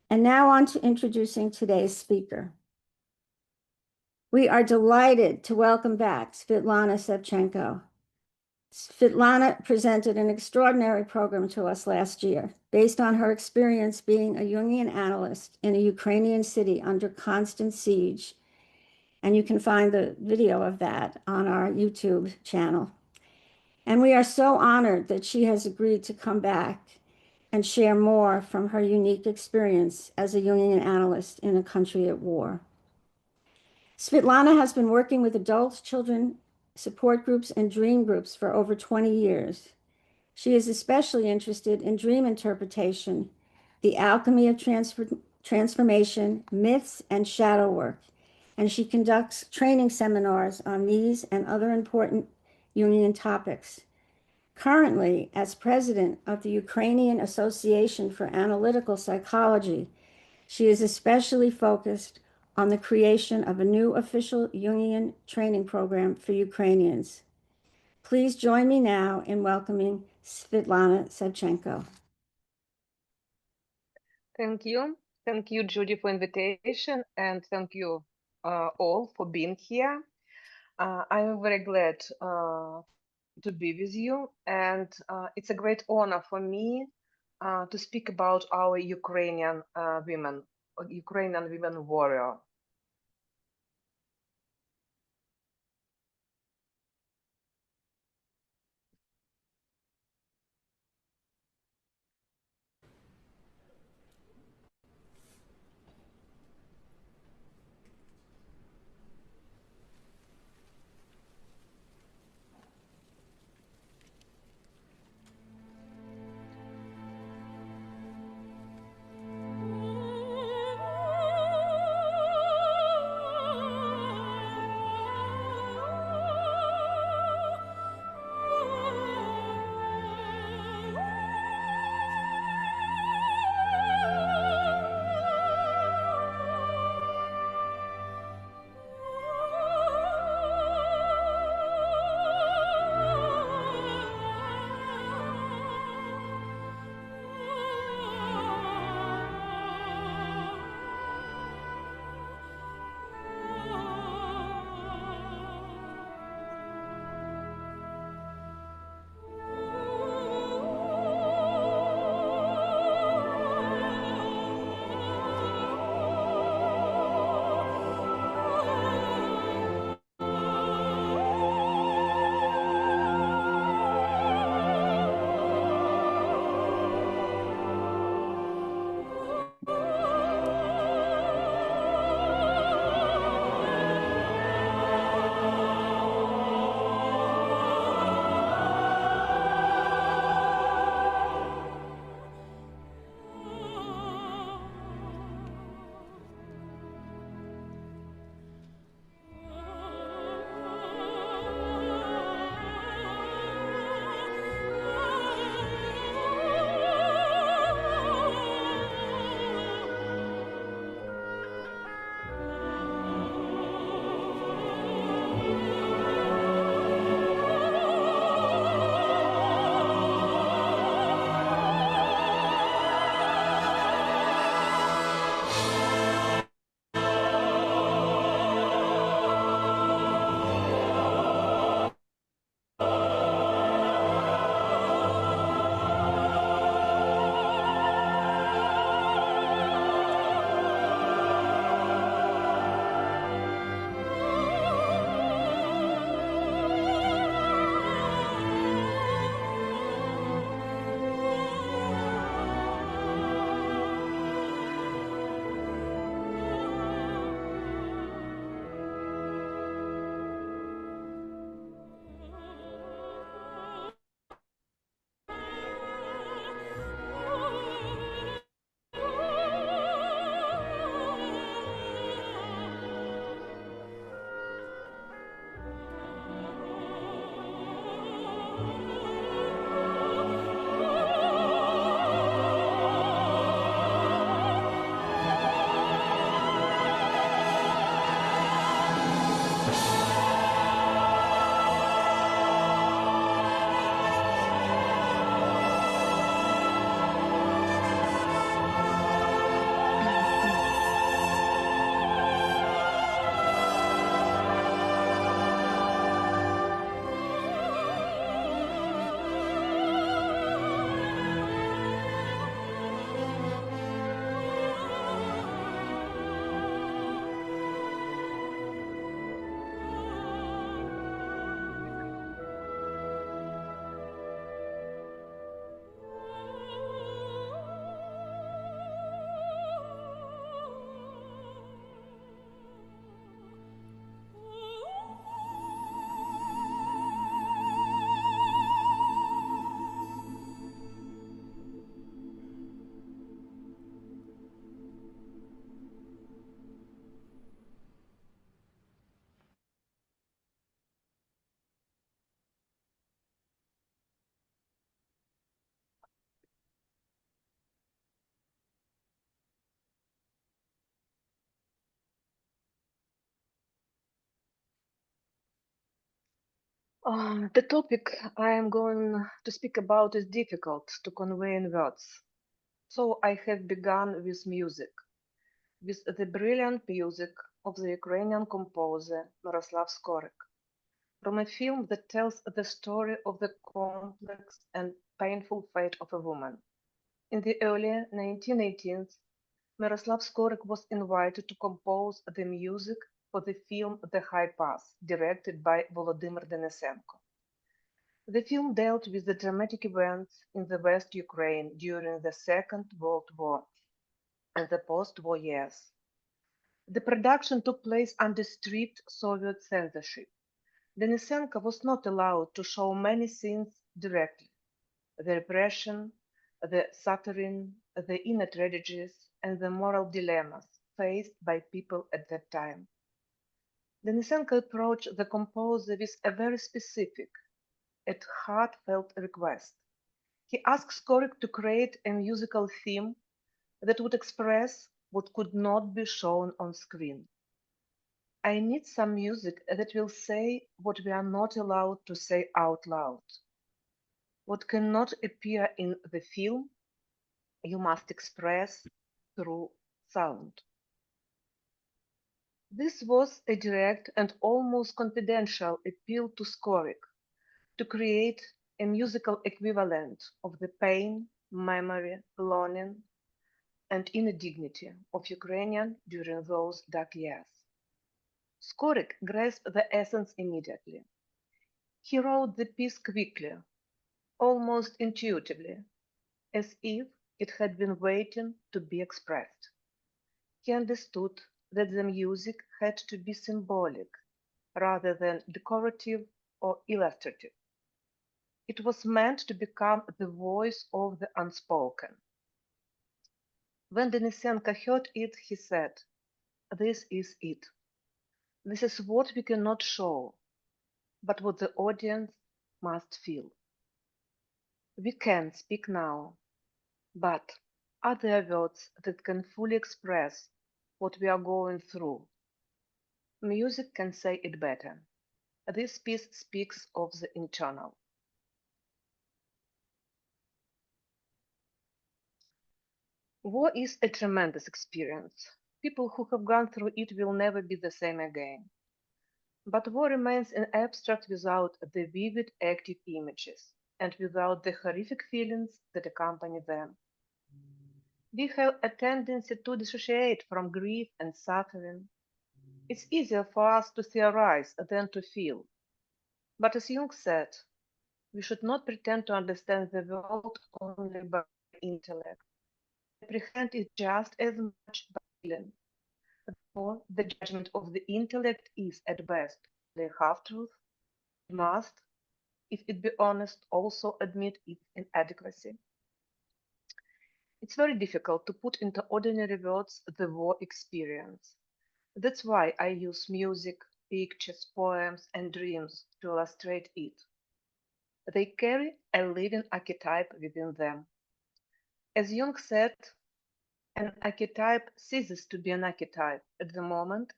And now on to introducing today's speaker. We are delighted to welcome back Svitlana Shevchenko. Svitlana presented an extraordinary program to us last year based on her experience being a Jungian analyst in a Ukrainian city under constant siege. And you can find the video of that on our YouTube channel. And we are so honored that she has agreed to come back and share more from her unique experience as a Jungian analyst in a country at war. Svitlana has been working with adults, children, support groups, and dream groups for over 20 years. She is especially interested in dream interpretation, the alchemy of transformation, myths, and shadow work, and she conducts training seminars on these and other important Jungian topics. Currently, as president of the Ukrainian Association for Analytical Psychology, she is especially focused on the creation of a new official Jungian training program for Ukrainians. Please join me now in welcoming Svitlana Shevchenko. Thank you. Thank you, Judy, for invitation, and thank you all for being here. I am very glad to be with you, and it's a great honor for me to speak about our Ukrainian women warrior. The topic I am going to speak about is difficult to convey in words. So I have begun with music, with the brilliant music of the Ukrainian composer Miroslav Skorik, from a film that tells the story of the complex and painful fate of a woman. In the early 1918s, Miroslav Skorik was invited to compose the music for the film The High Pass, directed by Volodymyr Denisenko. The film dealt with the dramatic events in the West Ukraine during the Second World War and the post-war years. The production took place under strict Soviet censorship. Denisenko was not allowed to show many scenes directly. The repression, the suffering, the inner tragedies, and the moral dilemmas faced by people at that time. Denisenko approached the composer with a very specific and heartfelt request. He asked Skorik to create a musical theme that would express what could not be shown on screen. I need some music that will say what we are not allowed to say out loud. What cannot appear in the film, you must express through sound. This was a direct and almost confidential appeal to Skorik to create a musical equivalent of the pain, memory, longing, and inner dignity of Ukrainian during those dark years. Skorik grasped the essence immediately. He wrote the piece quickly, almost intuitively, as if it had been waiting to be expressed. He understood that the music had to be symbolic rather than decorative or illustrative. It was meant to become the voice of the unspoken. When Denisenko heard it, he said, "This is it. This is what we cannot show, but what the audience must feel. We can speak now, but are there words that can fully express what we are going through? Music can say it better. This piece speaks of the internal." War is a tremendous experience. People who have gone through it will never be the same again. But war remains an abstract without the vivid active images and without the horrific feelings that accompany them. We have a tendency to dissociate from grief and suffering. It's easier for us to theorize than to feel. But as Jung said, we should not pretend to understand the world only by intellect. Apprehend it just as much by feeling. For the judgment of the intellect is at best the half-truth. It must, if it be honest, also admit its inadequacy. It's very difficult to put into ordinary words the war experience. That's why I use music, pictures, poems, and dreams to illustrate it. They carry a living archetype within them. As Jung said, an archetype ceases to be an archetype at the moment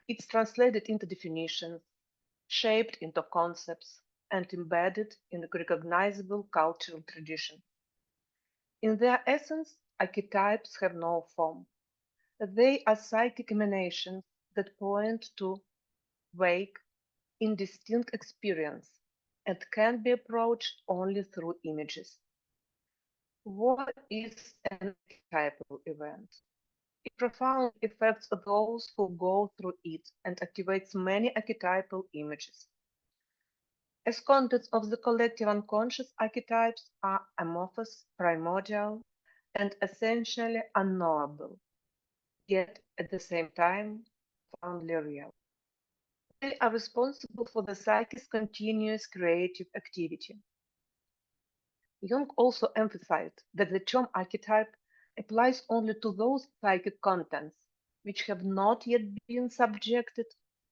it's translated into definitions, shaped into concepts, and embedded in a recognizable cultural tradition. In their essence, archetypes have no form. They are psychic emanations that point to vague, indistinct experience and can be approached only through images. War is an archetypal event. It profoundly affects those who go through it and activates many archetypal images. As contents of the collective unconscious, archetypes are amorphous, primordial, and essentially unknowable, yet at the same time profoundly real. They are responsible for the psyche's continuous creative activity. Jung also emphasized that the term archetype applies only to those psychic contents which have not yet been subjected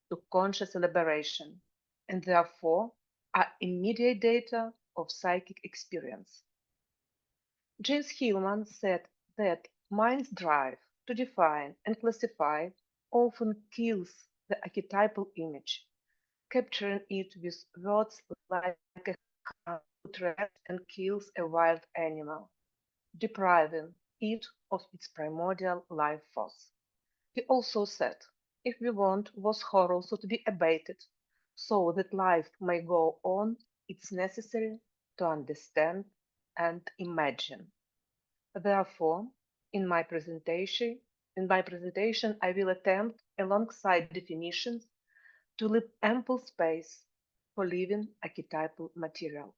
to conscious elaboration and therefore are immediate data of psychic experience. James Hillman said that mind's drive to define and classify often kills the archetypal image, capturing it with words like a hunt threats and kills a wild animal, depriving it of its primordial life force. He also said, if we want those horrors to be abated so that life may go on, it's necessary to understand and imagine. Therefore, in my presentation, I will attempt, alongside definitions, to leave ample space for living archetypal material.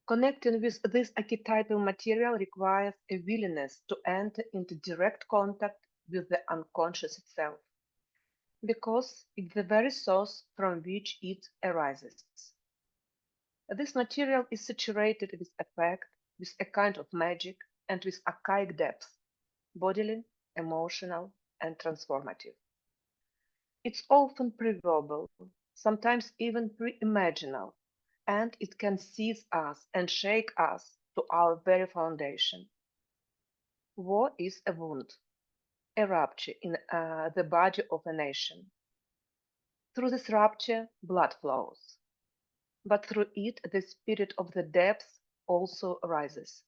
Connecting with this archetypal material requires a willingness to enter into direct contact with the unconscious itself, because it's the very source from which it arises. This material is saturated with effect, with a kind of magic, and with archaic depth, bodily, emotional, and transformative. It's often pre-verbal, sometimes even pre-imaginal, and it can seize us and shake us to our very foundation. War is a wound, a rupture in the body of a nation. Through this rupture, blood flows, but through it, the spirit of the depths also rises,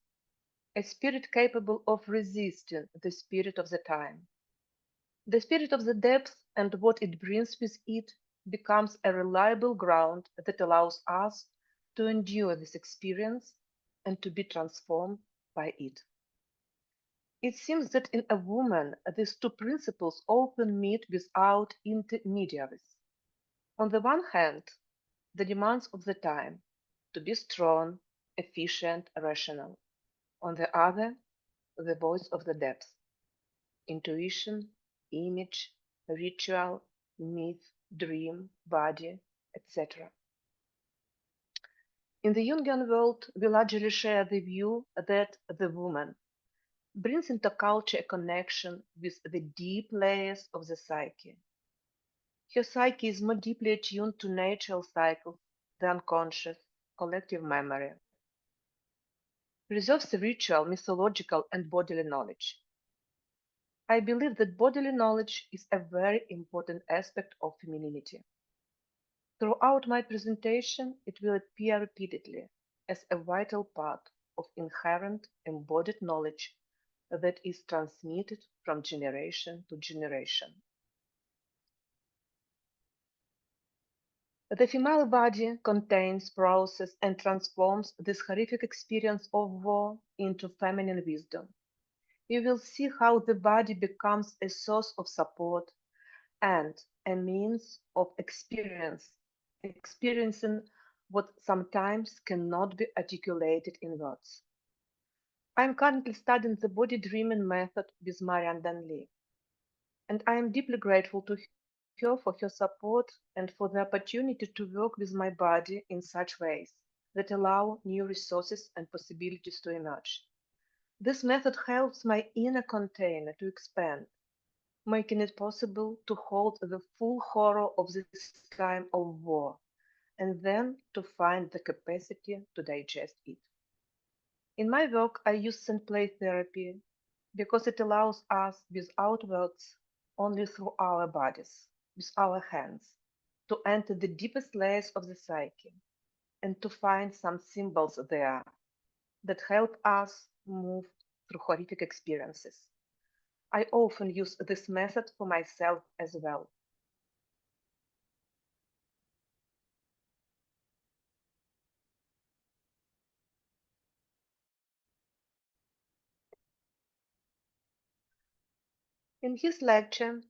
a spirit capable of resisting the spirit of the time. The spirit of the depth and what it brings with it becomes a reliable ground that allows us to endure this experience and to be transformed by it. It seems that in a woman, these two principles often meet without intermediaries. On the one hand, the demands of the time to be strong, efficient, rational. On the other, the voice of the depth, intuition, image, ritual, myth, dream, body, etc. In the Jungian world, we largely share the view that the woman brings into culture a connection with the deep layers of the psyche. Her psyche is more deeply attuned to natural cycles, the unconscious, collective memory, preserves the ritual, mythological, and bodily knowledge. I believe that bodily knowledge is a very important aspect of femininity. Throughout my presentation, it will appear repeatedly as a vital part of inherent embodied knowledge that is transmitted from generation to generation. The female body contains, processes, and transforms this horrific experience of war into feminine wisdom. You will see how the body becomes a source of support and a means of experiencing what sometimes cannot be articulated in words. I am currently studying the body dreaming method with Marianne Danley, and I am deeply grateful to her for her support and for the opportunity to work with my body in such ways that allow new resources and possibilities to emerge. This method helps my inner container to expand, making it possible to hold the full horror of this time of war, and then to find the capacity to digest it. In my work, I use scent play therapy because it allows us, without words, only through our bodies, with our hands, to enter the deepest layers of the psyche and to find some symbols there that help us move through horrific experiences. I often use this method for myself as well. In his lecture,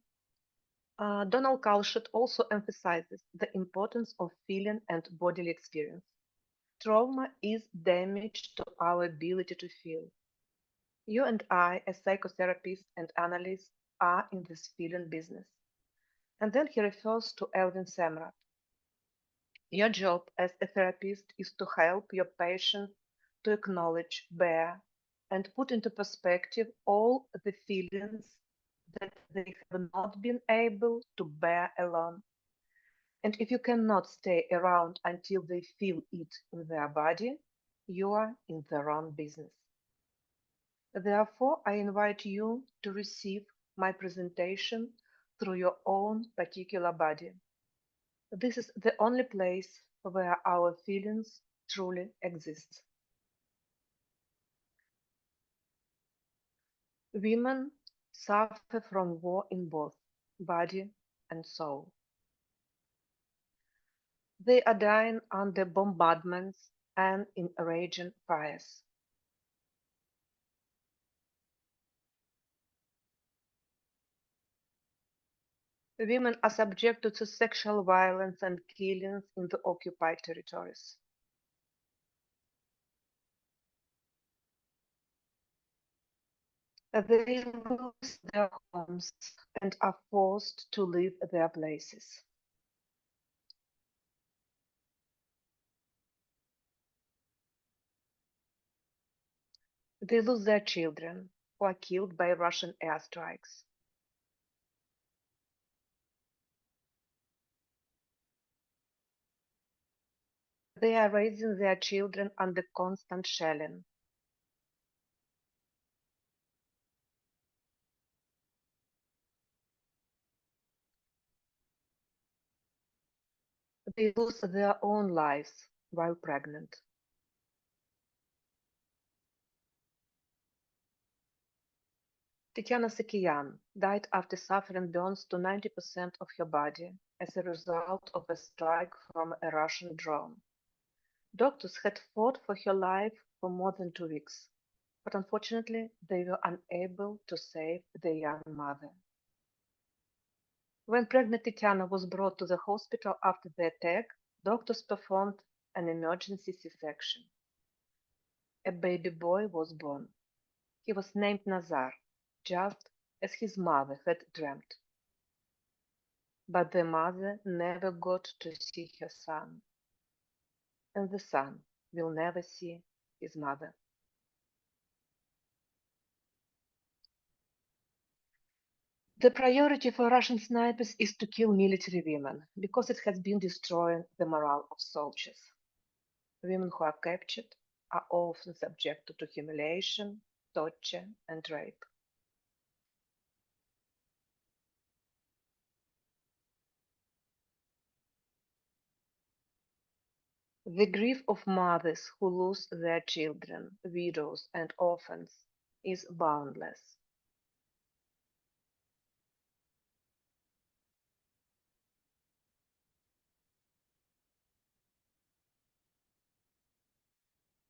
Donald Kalschet also emphasizes the importance of feeling and bodily experience. Trauma is damage to our ability to feel. You and I, as psychotherapists and analysts, are in this feeling business. And then he refers to Elvin Samrat. Your job as a therapist is to help your patient to acknowledge, bear, and put into perspective all the feelings that they have not been able to bear alone. And if you cannot stay around until they feel it in their body, you are in the wrong business. Therefore, I invite you to receive my presentation through your own particular body. This is the only place where our feelings truly exist. Women suffer from war in both body and soul. They are dying under bombardments and in raging fires. Women are subjected to sexual violence and killings in the occupied territories. They lose their homes and are forced to leave their places. They lose their children, who are killed by Russian airstrikes. They are raising their children under constant shelling. They lose their own lives while pregnant. Tetiana Sakiyan died after suffering burns to 90% of her body as a result of a strike from a Russian drone. Doctors had fought for her life for more than 2 weeks, but unfortunately they were unable to save their young mother. When pregnant Tetiana was brought to the hospital after the attack, doctors performed an emergency C-section. A baby boy was born. He was named Nazar, just as his mother had dreamt. But the mother never got to see her son, and the son will never see his mother. The priority for Russian snipers is to kill military women because it has been destroying the morale of soldiers. Women who are captured are often subjected to humiliation, torture, and rape. The grief of mothers who lose their children, widows, and orphans is boundless.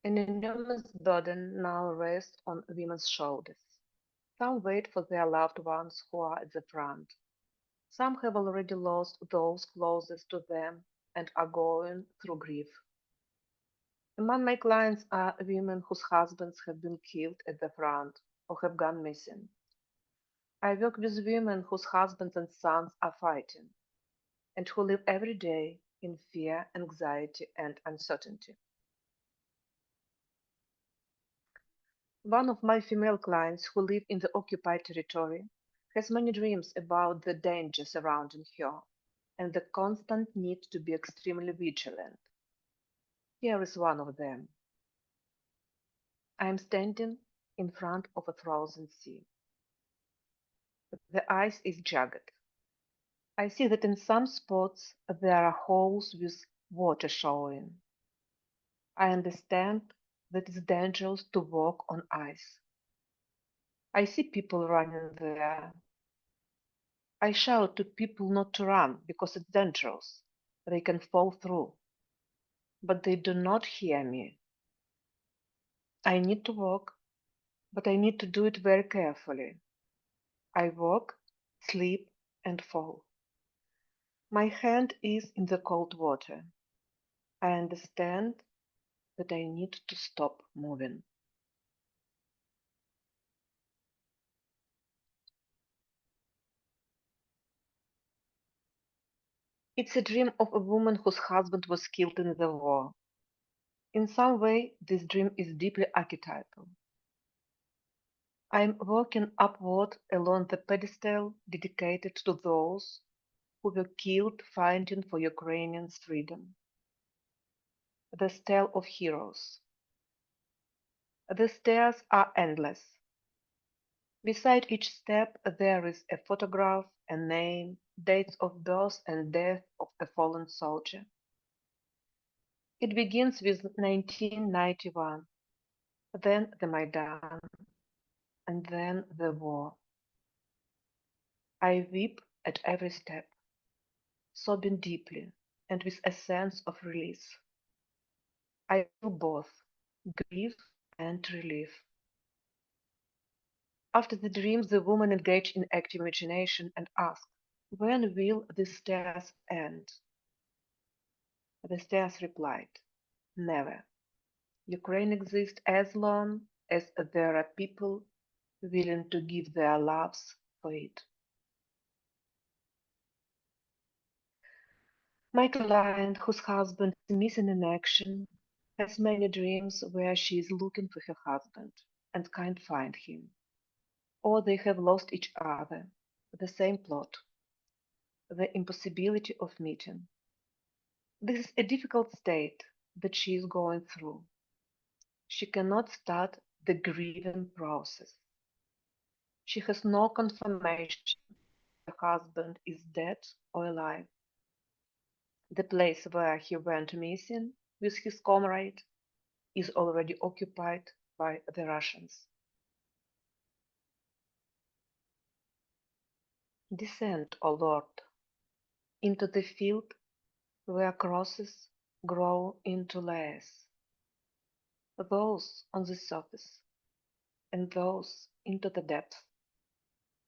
An enormous burden now rests on women's shoulders. Some wait for their loved ones who are at the front. Some have already lost those closest to them and are going through grief. Among my clients are women whose husbands have been killed at the front or have gone missing. I work with women whose husbands and sons are fighting and who live every day in fear, anxiety, and uncertainty. One of my female clients who live in the occupied territory has many dreams about the danger surrounding her and the constant need to be extremely vigilant. Here is one of them. I am standing in front of a frozen sea. The ice is jagged. I see that in some spots there are holes with water showing. I understand that it's dangerous to walk on ice. I see people running there. I shout to people not to run because it's dangerous. They can fall through. But they do not hear me. I need to walk, but I need to do it very carefully. I walk, sleep, and fall. My hand is in the cold water. I understand that I need to stop moving. It's a dream of a woman whose husband was killed in the war. In some way, this dream is deeply archetypal. I am walking upward along the pedestal dedicated to those who were killed fighting for Ukrainians' freedom. The stele of heroes. The stairs are endless. Beside each step there is a photograph, a name, dates of birth and death of a fallen soldier. It begins with 1991, then the Maidan, and then the war. I weep at every step, sobbing deeply and with a sense of release. I feel both grief and relief. After the dream, the woman engaged in active imagination and asked, "When will the stairs end?" The stairs replied, "Never. Ukraine exists as long as there are people willing to give their lives for it." My client, whose husband is missing in action, has many dreams where she is looking for her husband and can't find him, or they have lost each other. The same plot, the impossibility of meeting. This is a difficult state that she is going through. She cannot start the grieving process. She has no confirmation her husband is dead or alive. The place where he went missing with his comrade is already occupied by the Russians. Descend, O Lord, into the field where crosses grow into layers, those on the surface and those into the depth,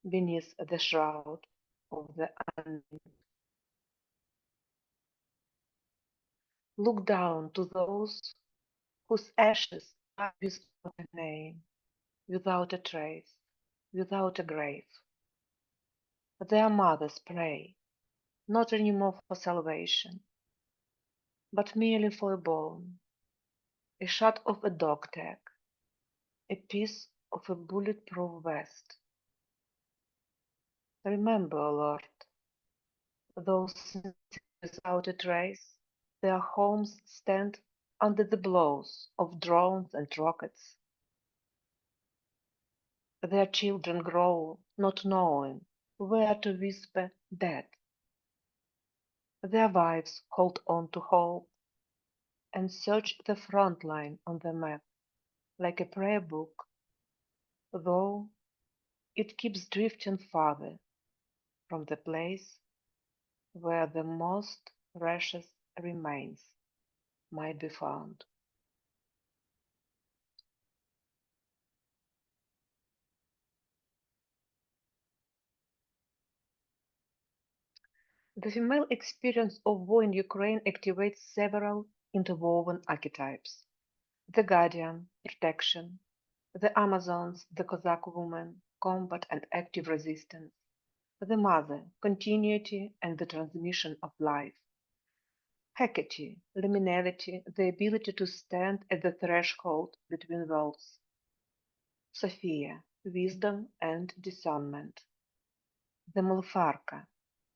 beneath the shroud of the unknown. Look down to those whose ashes are without a name, without a trace, without a grave. Their mothers pray, not anymore for salvation, but merely for a bone, a shot of a dog tag, a piece of a bulletproof vest. Remember, O Lord, those without a trace, their homes stand under the blows of drones and rockets. Their children grow not knowing where to whisper dead. Their wives hold on to hope and search the front line on the map like a prayer book, though it keeps drifting farther from the place where the most precious remains might be found. The female experience of war in Ukraine activates several interwoven archetypes: the guardian, protection; the Amazons, the Cossack woman, combat and active resistance; the mother, continuity and the transmission of life; Hecate, liminality, the ability to stand at the threshold between worlds; Sophia, wisdom and discernment; the Mulfarka,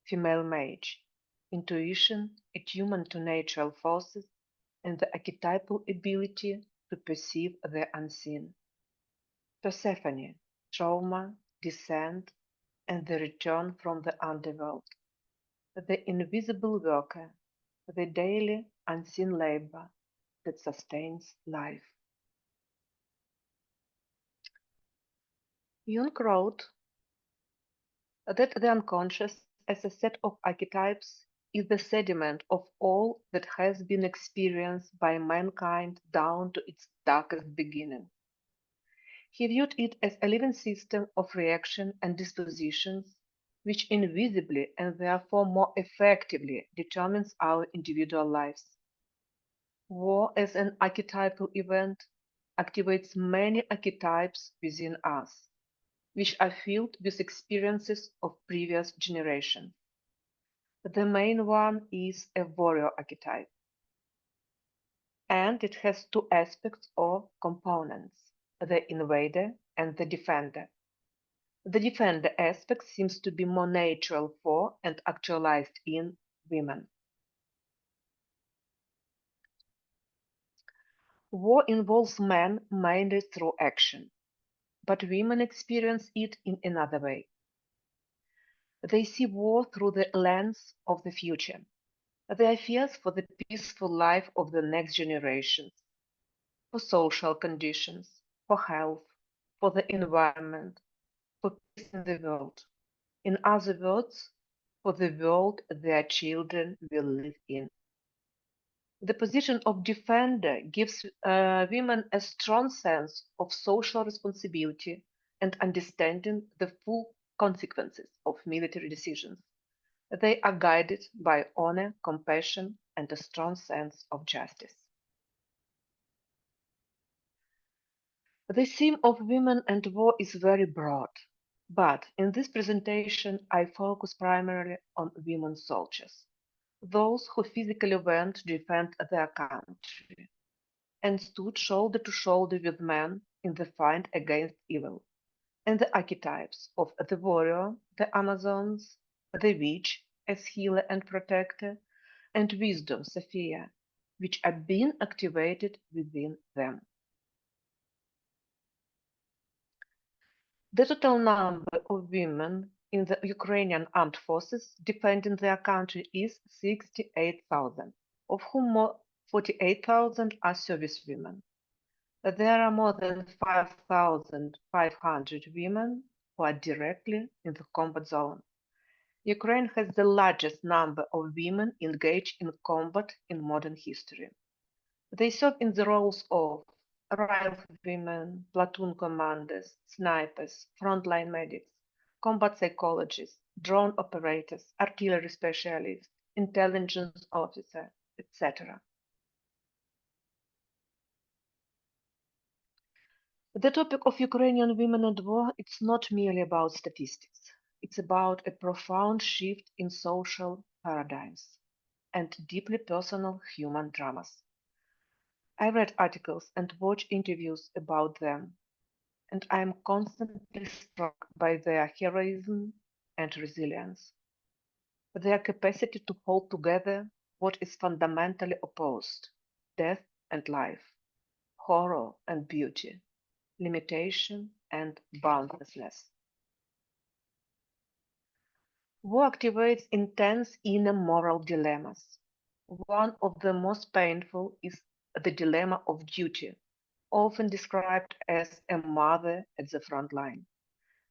female mage, intuition attunement to natural forces and the archetypal ability to perceive the unseen; Persephone, trauma, descent, and the return from the underworld; the invisible worker, the daily unseen labor that sustains life. Jung wrote that the unconscious, as a set of archetypes, is the sediment of all that has been experienced by mankind down to its darkest beginning. He viewed it as a living system of reaction and dispositions, which invisibly and therefore more effectively determines our individual lives. War as an archetypal event activates many archetypes within us, which are filled with experiences of previous generations. The main one is a warrior archetype, and it has two aspects or components: the invader and the defender. The defender aspect seems to be more natural for and actualized in women. War involves men mainly through action. but women experience it in another way. They see war through the lens of the future. Their fears for the peaceful life of the next generations, for social conditions, for health, for the environment, for peace in the world. In other words, for the world their children will live in. The position of defender gives women a strong sense of social responsibility and understanding the full consequences of military decisions. They are guided by honor, compassion, and a strong sense of justice. The theme of women and war is very broad, but in this presentation I focus primarily on women soldiers, those who physically went to defend their country and stood shoulder to shoulder with men in the fight against evil, and the archetypes of the warrior, the Amazons, the witch as healer and protector, and wisdom, Sophia, which are being activated within them. The total number of women in the Ukrainian armed forces defending their country is 68,000, of whom 48,000 are service women. There are more than 5,500 women who are directly in the combat zone. Ukraine has the largest number of women engaged in combat in modern history. They serve in the roles of riflemen, platoon commanders, snipers, frontline medics, combat psychologists, drone operators, artillery specialists, intelligence officers, etc. The topic of Ukrainian women and war is not merely about statistics. It's about a profound shift in social paradigms and deeply personal human dramas. I read articles and watch interviews about them, and I am constantly struck by their heroism and resilience, their capacity to hold together what is fundamentally opposed: death and life, horror and beauty, limitation and boundlessness. War activates intense inner moral dilemmas. One of the most painful is the dilemma of duty, often described as a mother at the front line.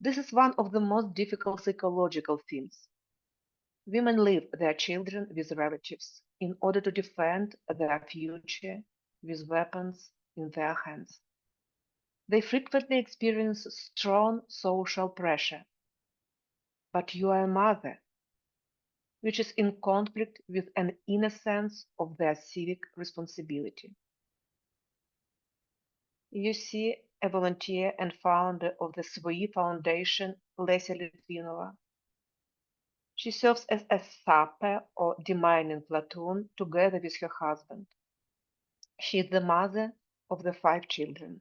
This is one of the most difficult psychological themes. Women leave their children with relatives in order to defend their future with weapons in their hands. They frequently experience strong social pressure. But you are a mother, which is in conflict with an inner sense of their civic responsibility. You see a volunteer and founder of the SWI Foundation, Lesia Litvinova. She serves as a sapper or demining platoon together with her husband. She is the mother of the 5 children.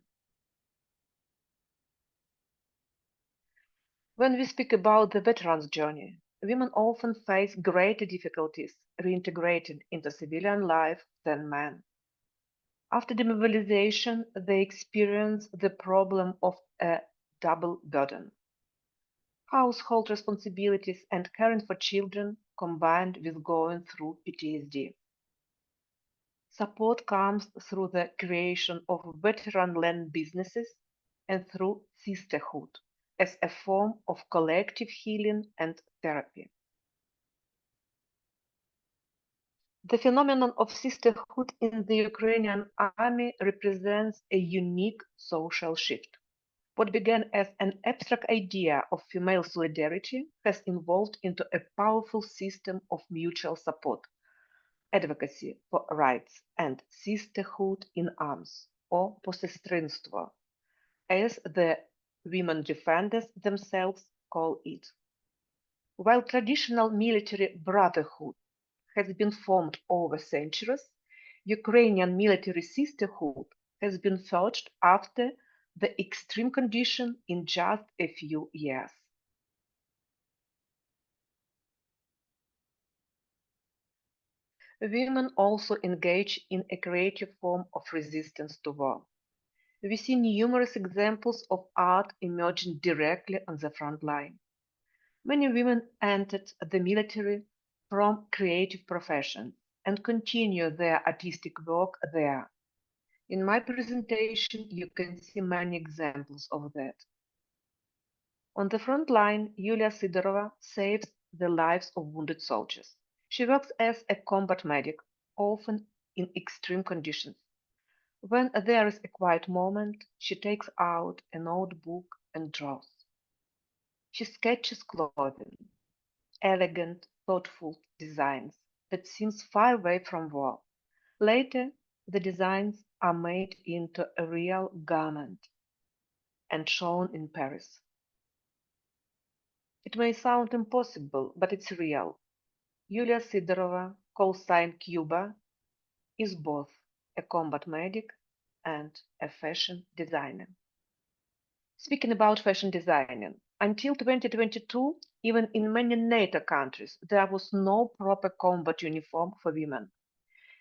When we speak about the veteran's journey, women often face greater difficulties reintegrating into civilian life than men. After demobilization, they experience the problem of a double burden: household responsibilities and caring for children combined with going through PTSD. Support comes through the creation of veteran-led businesses and through sisterhood as a form of collective healing and therapy. The phenomenon of sisterhood in the Ukrainian army represents a unique social shift. What began as an abstract idea of female solidarity has evolved into a powerful system of mutual support, advocacy for rights, and sisterhood in arms, or посестринство, as the women defenders themselves call it. While traditional military brotherhood has been formed over centuries, Ukrainian military sisterhood has been forged after the extreme condition in just a few years. Women also engage in a creative form of resistance to war. We see numerous examples of art emerging directly on the front line. Many women entered the military from creative professions and continue their artistic work there. In my presentation, you can see many examples of that. On the front line, Yulia Sidorova saves the lives of wounded soldiers. She works as a combat medic, often in extreme conditions. When there is a quiet moment, she takes out a notebook and draws. She sketches clothing, elegant, thoughtful designs that seems far away from war. Later, the designs are made into a real garment and shown in Paris. It may sound impossible, but it's real. Yulia Sidorova, call sign Cuba, is both a combat medic and a fashion designer. Speaking about fashion designing, until 2022, even in many NATO countries, there was no proper combat uniform for women.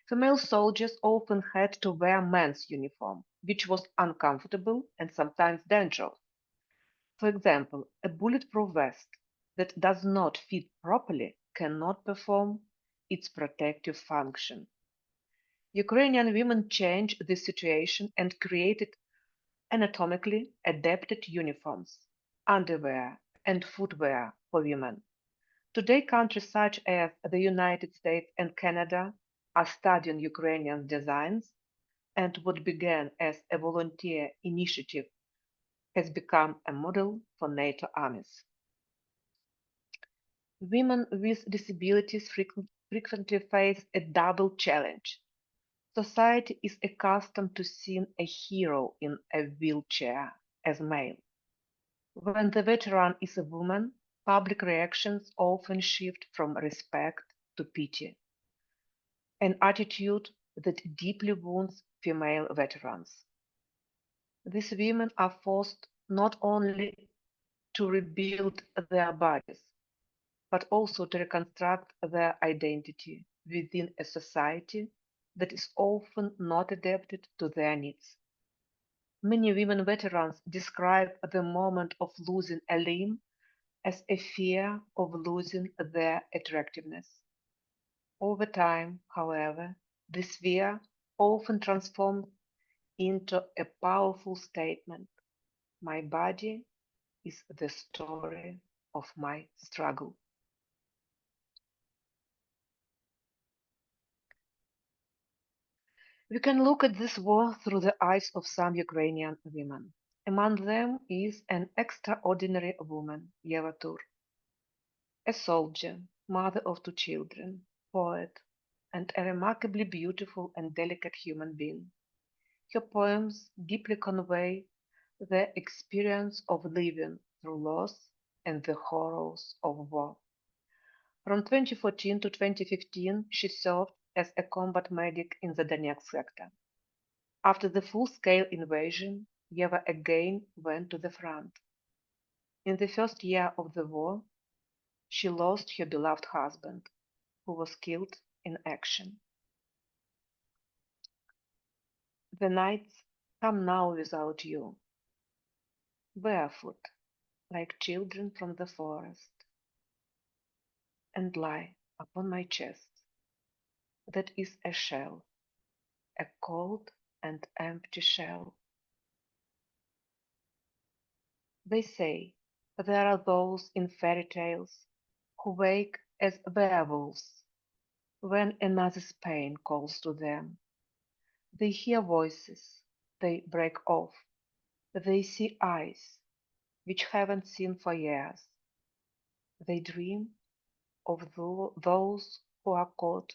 Female soldiers often had to wear men's uniform, which was uncomfortable and sometimes dangerous. For example, a bulletproof vest that does not fit properly cannot perform its protective function. Ukrainian women changed this situation and created anatomically adapted uniforms, underwear, and footwear for women. Today, countries such as the United States and Canada are studying Ukrainian designs, and what began as a volunteer initiative has become a model for NATO armies. Women with disabilities frequently face a double challenge. Society is accustomed to seeing a hero in a wheelchair as male. When the veteran is a woman, public reactions often shift from respect to pity, an attitude that deeply wounds female veterans. These women are forced not only to rebuild their bodies, but also to reconstruct their identity within a society that is often not adapted to their needs. Many women veterans describe the moment of losing a limb as a fear of losing their attractiveness. Over time, however, this fear often transforms into a powerful statement: my body is the story of my struggle. We can look at this war through the eyes of some Ukrainian women. Among them is an extraordinary woman, Yeva Tur, a soldier, mother of two children, poet, and a remarkably beautiful and delicate human being. Her poems deeply convey the experience of living through loss and the horrors of war. From 2014 to 2015, she served as a combat medic in the Donetsk sector. After the full-scale invasion, Yeva again went to the front. In the first year of the war, she lost her beloved husband, who was killed in action. The nights come now without you, barefoot, like children from the forest, and lie upon my chest. That is a shell, a cold and empty shell. They say there are those in fairy tales who wake as werewolves when another's pain calls to them. They hear voices, they break off, they see eyes which haven't seen for years. They dream of those who are caught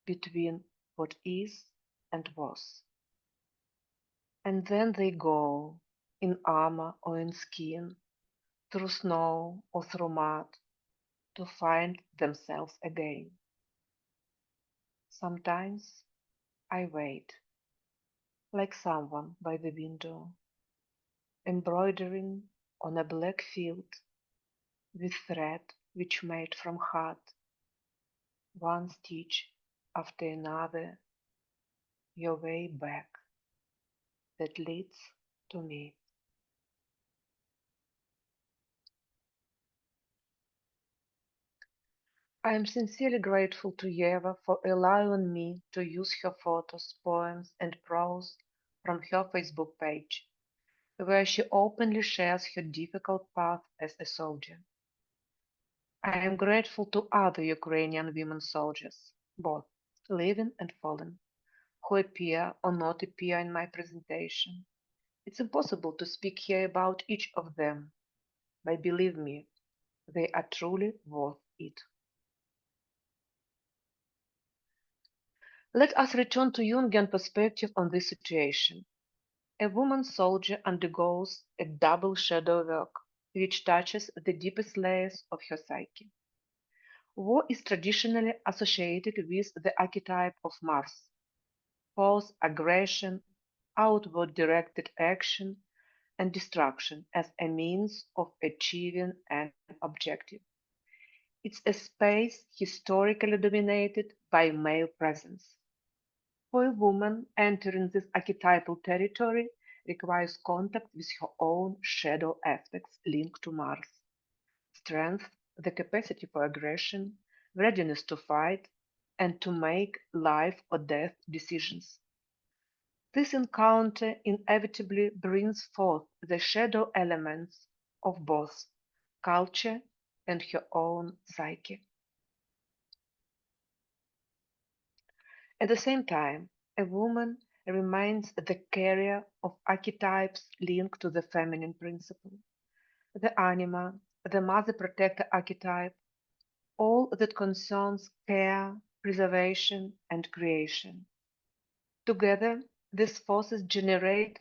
between what is and was. And then they go, in armor or in skin, through snow or through mud, to find themselves again. Sometimes I wait, like someone by the window, embroidering on a black field with thread which made from heart, one stitch after another, your way back that leads to me. I am sincerely grateful to Yeva for allowing me to use her photos, poems, and prose from her Facebook page, where she openly shares her difficult path as a soldier. I am grateful to other Ukrainian women soldiers, both living and fallen, who appear or not appear in my presentation. It's impossible to speak here about each of them, but believe me, they are truly worth it. Let us return to Jungian perspective on this situation. A woman soldier undergoes a double shadow work, which touches the deepest layers of her psyche. War is traditionally associated with the archetype of Mars, force, aggression, outward directed action, and destruction as a means of achieving an objective. It's a space historically dominated by male presence. For a woman, entering this archetypal territory requires contact with her own shadow aspects linked to Mars: strength, the capacity for aggression, readiness to fight, and to make life or death decisions. This encounter inevitably brings forth the shadow elements of both culture and her own psyche. At the same time, a woman remains the carrier of archetypes linked to the feminine principle: the anima, the mother protector archetype, all that concerns care, preservation, and creation. Together, these forces generate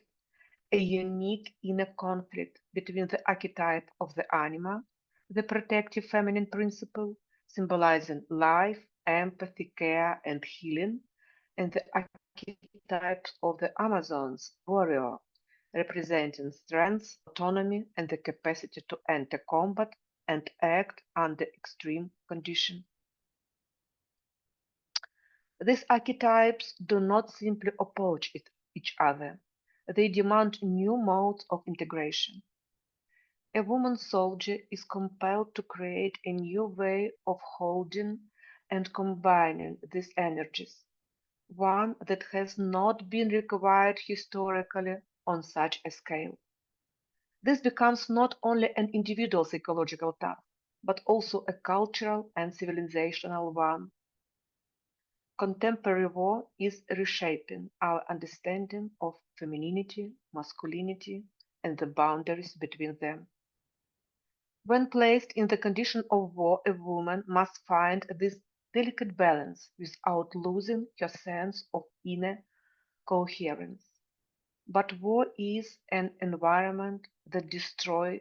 a unique inner conflict between the archetype of the anima, the protective feminine principle, symbolizing life, empathy, care, and healing, and the archetypes of the Amazon's warrior, representing strength, autonomy, and the capacity to enter combat and act under extreme conditions. These archetypes do not simply oppose each other, they demand new modes of integration. A woman soldier is compelled to create a new way of holding and combining these energies, one that has not been required historically on such a scale. This becomes not only an individual psychological task, but also a cultural and civilizational one. Contemporary war is reshaping our understanding of femininity, masculinity, and the boundaries between them. When placed in the condition of war, a woman must find this delicate balance without losing her sense of inner coherence. But war is an environment that destroys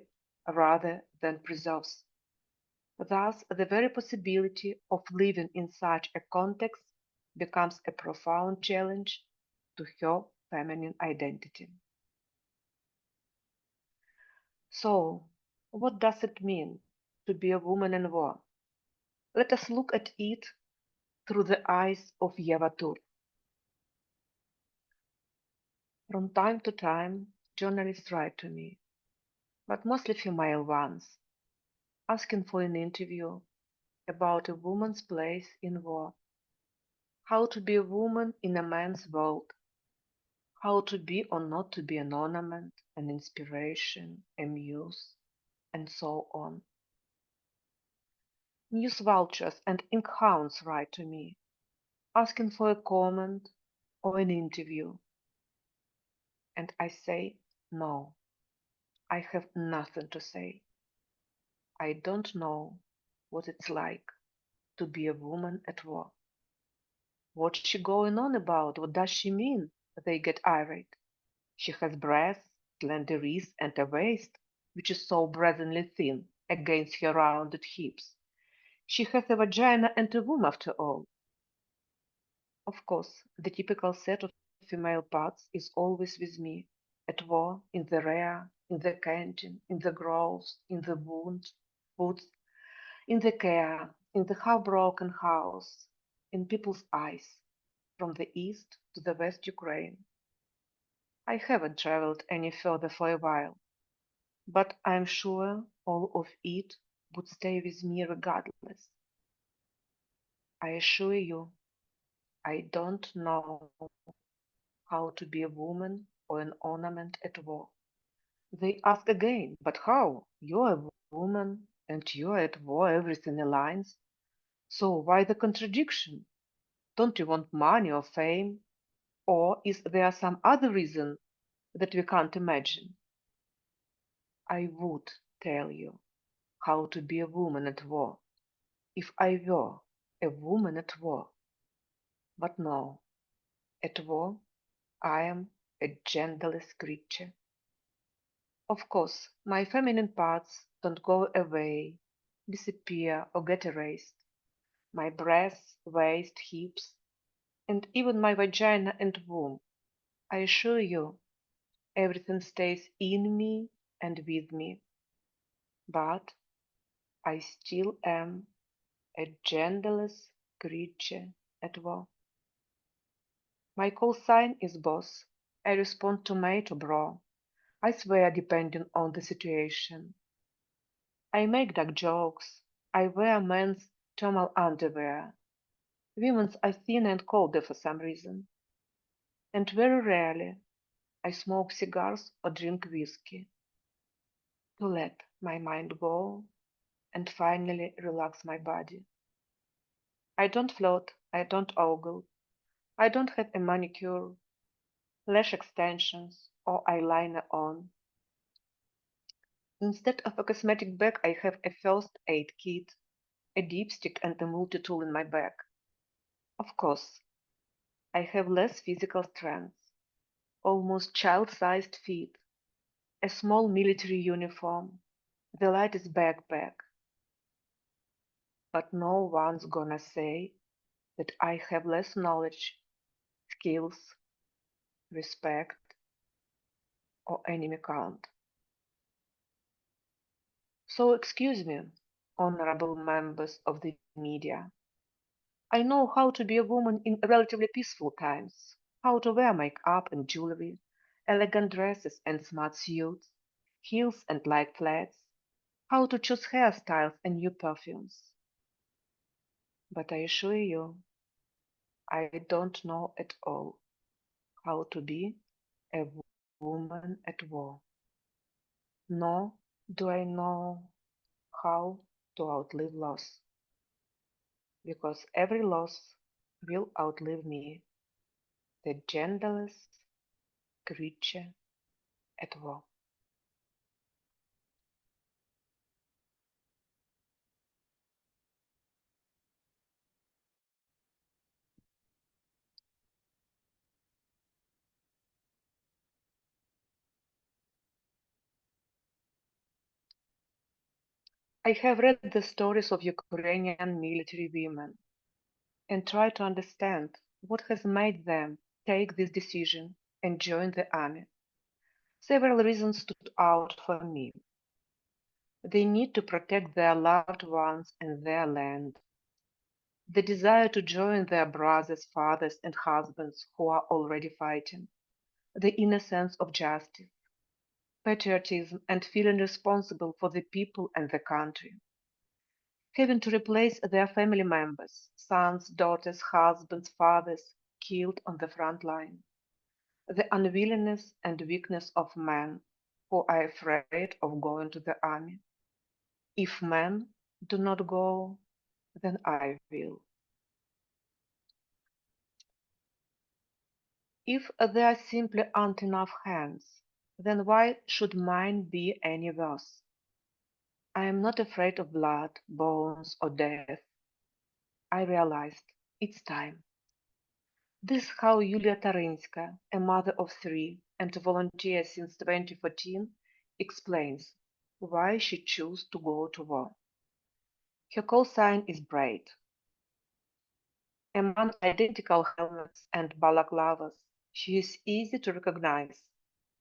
rather than preserves. Thus, the very possibility of living in such a context becomes a profound challenge to her feminine identity. So, what does it mean to be a woman in war? Let us look at it through the eyes of Yeva Tur. From time to time, journalists write to me, but mostly female ones, asking for an interview about a woman's place in war, how to be a woman in a man's world, how to be or not to be an ornament, an inspiration, a muse, and so on. News vultures and ink hounds write to me, asking for a comment or an interview, and I say, no, I have nothing to say. I don't know what it's like to be a woman at war. What's she going on about? What does she mean? They get irate. She has breasts, slender wrists, and a waist which is so brazenly thin against her rounded hips. She has a vagina and a womb after all. Of course, the typical set of female parts is always with me, at war, in the rear, in the canteen, in the groves, in the woods, in the care, in the half-broken house, in people's eyes, from the east to the west Ukraine. I haven't traveled any further for a while, but I'm sure all of it would stay with me regardless. I assure you, I don't know how to be a woman or an ornament at war. They ask again, but how? You're a woman and you're at war, everything aligns. So why the contradiction? Don't you want money or fame? Or is there some other reason that we can't imagine? I would tell you how to be a woman at war if I were a woman at war. But no, at war I am a genderless creature. Of course, my feminine parts don't go away, disappear, or get erased. My breasts, waist, hips, and even my vagina and womb. I assure you, everything stays in me and with me. But I still am a genderless creature at war. My call sign is boss. I respond tomato, bro. I swear, depending on the situation. I make dark jokes. I wear men's thermal underwear. Women's are thinner and colder for some reason. And very rarely I smoke cigars or drink whiskey to let my mind go and finally relax my body. I don't float, I don't ogle, I don't have a manicure, lash extensions, or eyeliner on. Instead of a cosmetic bag, I have a first aid kit, a dipstick, and a multi-tool in my bag. Of course, I have less physical strength, almost child-sized feet, a small military uniform, the lightest backpack. But no one's gonna say that I have less knowledge, skills, respect, or enemy count. So excuse me, honorable members of the media. I know how to be a woman in relatively peaceful times, how to wear makeup and jewelry, elegant dresses and smart suits, heels and light flats, how to choose hairstyles and new perfumes. But I assure you, I don't know at all how to be a woman at war. Nor do I know how to outlive loss, because every loss will outlive me, the genderless creature at war. I have read the stories of Ukrainian military women and tried to understand what has made them take this decision and join the army. Several reasons stood out for me. They need to protect their loved ones and their land. The desire to join their brothers, fathers, and husbands who are already fighting. The inner sense of justice, patriotism, and feeling responsible for the people and the country. Having to replace their family members, sons, daughters, husbands, fathers, killed on the front line. The unwillingness and weakness of men who are afraid of going to the army. If men do not go, then I will. If there simply aren't enough hands, then why should mine be any worse? I am not afraid of blood, bones, or death. I realized it's time. This is how Yulia Tarinska, a mother of three and a volunteer since 2014, explains why she chose to go to war. Her call sign is braid. Among identical helmets and balaclavas, she is easy to recognize.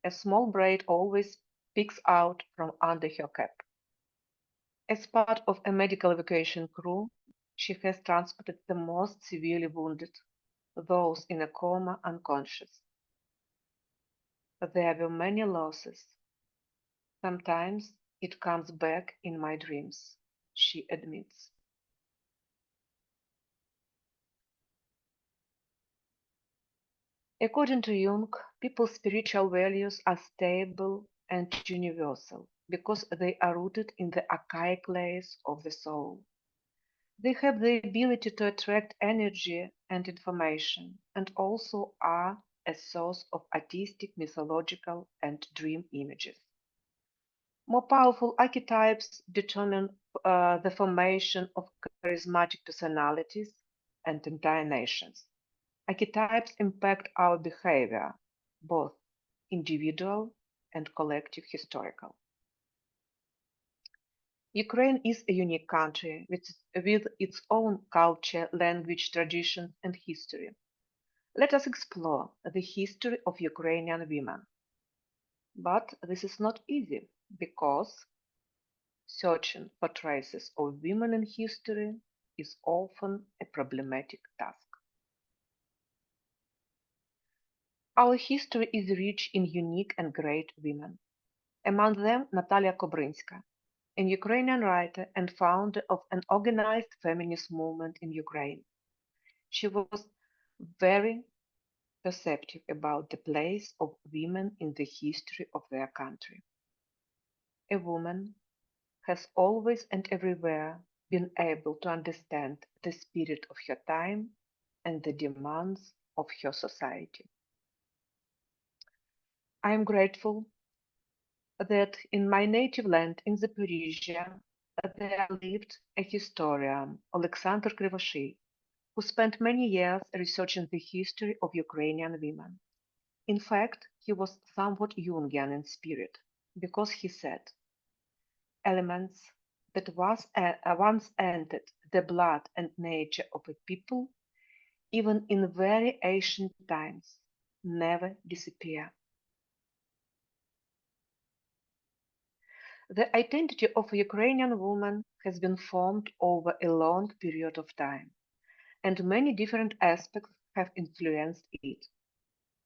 A small braid always peeks out from under her cap. As part of a medical evacuation crew, she has transported the most severely wounded, those in a coma unconscious. There were many losses. Sometimes it comes back in my dreams, she admits. According to Jung, people's spiritual values are stable and universal because they are rooted in the archaic layers of the soul. They have the ability to attract energy and information and also are a source of artistic, mythological, and dream images. More powerful archetypes determine the formation of charismatic personalities and entire nations. Archetypes impact our behavior, both individual and collective historical. Ukraine is a unique country with its own culture, language, traditions, and history. Let us explore the history of Ukrainian women. But this is not easy because searching for traces of women in history is often a problematic task. Our history is rich in unique and great women. Among them, Natalia Kobrynska, an Ukrainian writer and founder of an organized feminist movement in Ukraine. She was very perceptive about the place of women in the history of their country. A woman has always and everywhere been able to understand the spirit of her time and the demands of her society. I am grateful that in my native land in Zaporizhia there lived a historian, Alexander Krivoshy, who spent many years researching the history of Ukrainian women. In fact, he was somewhat Jungian in spirit, because he said, elements that once entered the blood and nature of a people, even in very ancient times, never disappear. The identity of a Ukrainian woman has been formed over a long period of time, and many different aspects have influenced it.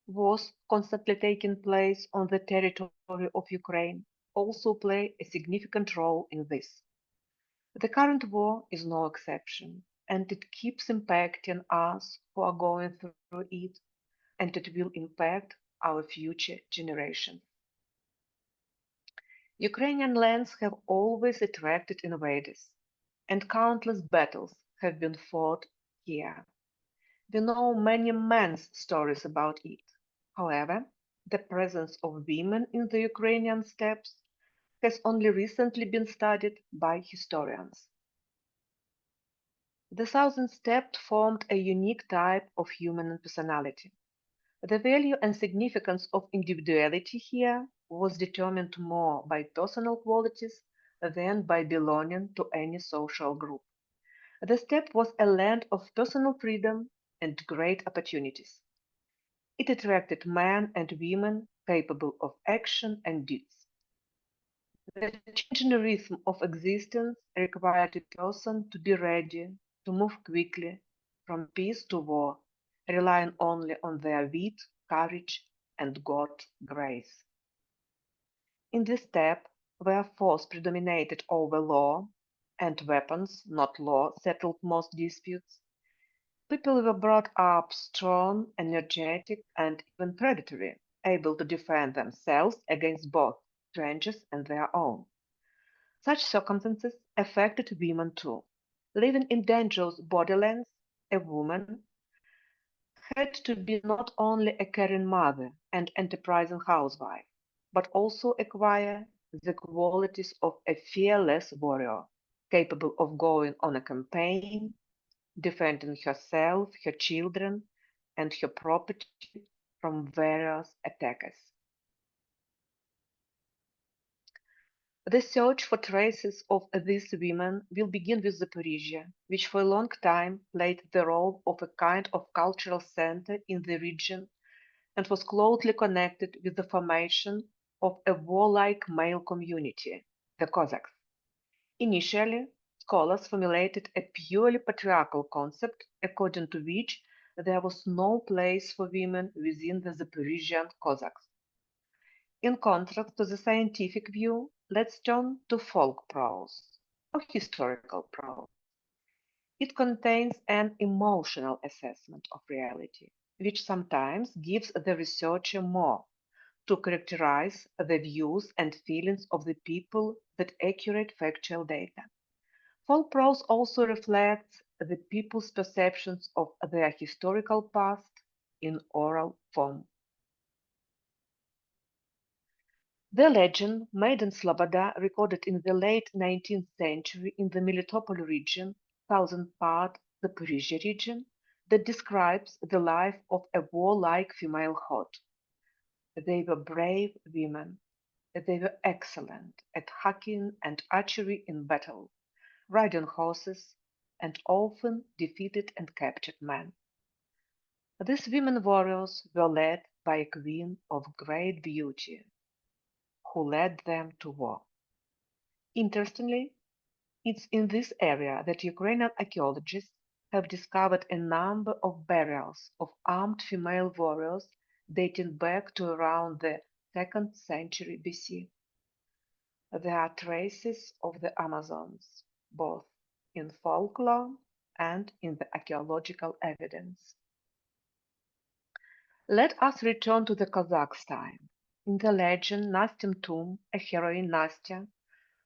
Wars constantly taking place on the territory of Ukraine also play a significant role in this. The current war is no exception, and it keeps impacting us who are going through it, and it will impact our future generations. Ukrainian lands have always attracted invaders, and countless battles have been fought here. We know many men's stories about it. However, the presence of women in the Ukrainian steppes has only recently been studied by historians. The Southern Steppe formed a unique type of human personality. The value and significance of individuality here was determined more by personal qualities than by belonging to any social group. The steppe was a land of personal freedom and great opportunities. It attracted men and women capable of action and deeds. The changing rhythm of existence required a person to be ready to move quickly from peace to war, relying only on their wit, courage, and God's grace. In this steppe, where force predominated over law, and weapons, not law, settled most disputes, people were brought up strong, energetic, and even predatory, able to defend themselves against both strangers and their own. Such circumstances affected women too. Living in dangerous borderlands, a woman had to be not only a caring mother and enterprising housewife, but also acquire the qualities of a fearless warrior, capable of going on a campaign, defending herself, her children, and her property from various attackers. The search for traces of these women will begin with Zaporizhia, which for a long time played the role of a kind of cultural center in the region and was closely connected with the formation of a warlike male community, the Cossacks. Initially, scholars formulated a purely patriarchal concept according to which there was no place for women within the Zaporizhian Cossacks. In contrast to the scientific view, let's turn to folk prose, or historical prose. It contains an emotional assessment of reality, which sometimes gives the researcher more to characterize the views and feelings of the people than accurate factual data. Folk prose also reflects the people's perceptions of their historical past in oral form. The legend Maiden Sloboda, recorded in the late 19th century in the Melitopol region, southern part the Zaporizhia region, that describes the life of a warlike female horde. They were brave women. They were excellent at hacking and archery in battle, riding horses, and often defeated and captured men. These women warriors were led by a queen of great beauty, who led them to war. Interestingly, it's in this area that Ukrainian archaeologists have discovered a number of burials of armed female warriors dating back to around the 2nd century BC. There are traces of the Amazons, both in folklore and in the archaeological evidence. Let us return to the Cossacks' time. In the legend Nastyam tomb, a heroine Nastya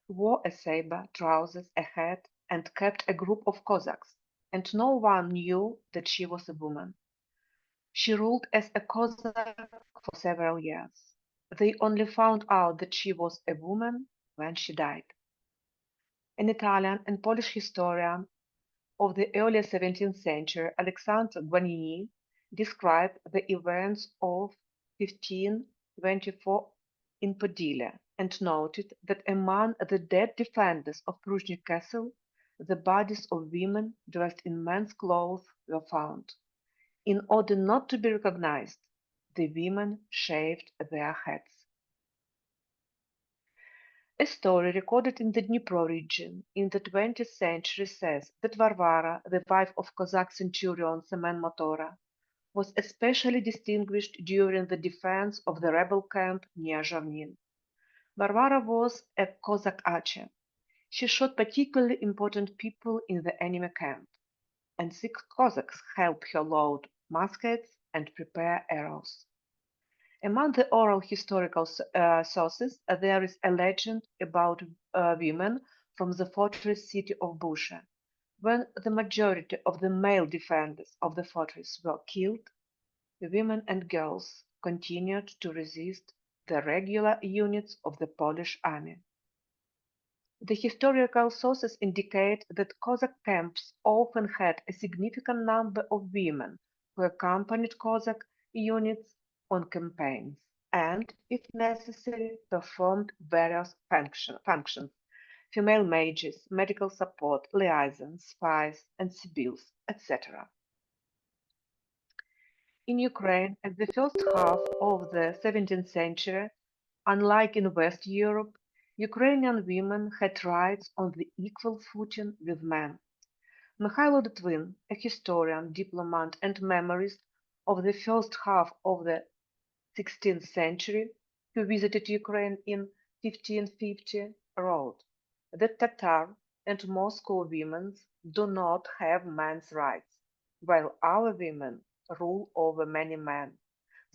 wore a saber, trousers, a hat, and kept a group of Cossacks, and no one knew that she was a woman. She ruled as a Cossack for several years. They only found out that she was a woman when she died. An Italian and Polish historian of the early 17th century, Alexander Guarini, described the events of 1524 in Podile and noted that among the dead defenders of Pruzhny Castle, the bodies of women dressed in men's clothes were found. In order not to be recognized, the women shaved their heads. A story recorded in the Dnipro region in the 20th century says that Varvara, the wife of Cossack centurion Semen Motora, was especially distinguished during the defense of the rebel camp near Zhovnin. Varvara was a Cossack archer. She shot particularly important people in the enemy camp, and 6 Cossacks helped her load muskets and prepare arrows. Among the oral historical sources, there is a legend about women from the fortress city of Busha. When the majority of the male defenders of the fortress were killed, the women and girls continued to resist the regular units of the Polish army. The historical sources indicate that Cossack camps often had a significant number of women who accompanied Cossack units on campaigns and, if necessary, performed various functions: female mages, medical support, liaisons, spies, and sibyls, etc. In Ukraine, at the first half of the 17th century, unlike in West Europe, Ukrainian women had rights on the equal footing with men. Mikhailo Litvin, a historian, diplomat, and memorist of the first half of the 16th century, who visited Ukraine in 1550, wrote that Tatar and Moscow women do not have men's rights, while our women rule over many men.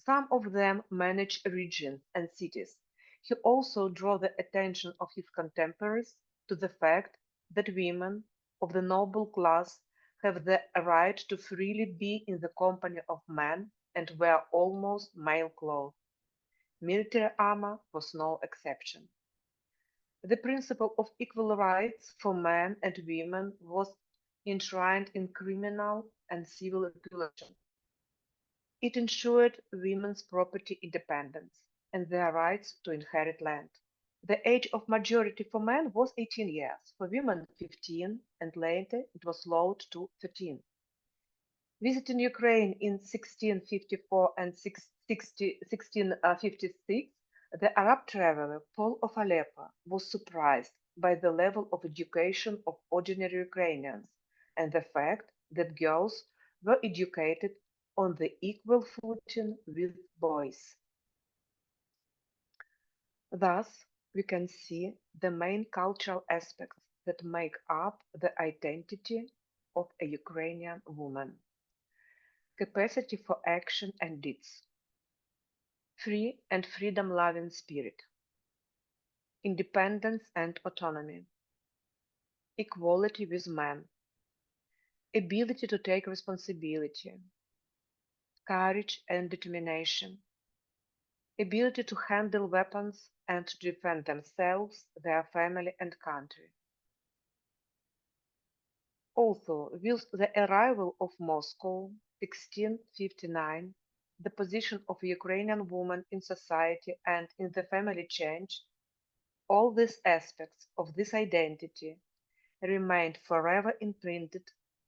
Some of them manage regions and cities. He also drew the attention of his contemporaries to the fact that women of the noble class have the right to freely be in the company of men and wear almost male clothes. Military armor was no exception. The principle of equal rights for men and women was enshrined in criminal and civil regulations. It ensured women's property independence and their rights to inherit land. The age of majority for men was 18 years, for women 15, and later it was lowered to 13. Visiting Ukraine in 1654 and 1656, the Arab traveler Paul of Aleppo was surprised by the level of education of ordinary Ukrainians and the fact that girls were educated on the equal footing with boys. Thus, we can see the main cultural aspects that make up the identity of a Ukrainian woman: capacity for action and deeds, free and freedom-loving spirit, independence and autonomy, equality with men, ability to take responsibility, courage and determination, ability to handle weapons and to defend themselves, their family and country. Also, with the arrival of Moscow, 1659, the position of a Ukrainian woman in society and in the family changed. All these aspects of this identity remained forever imprinted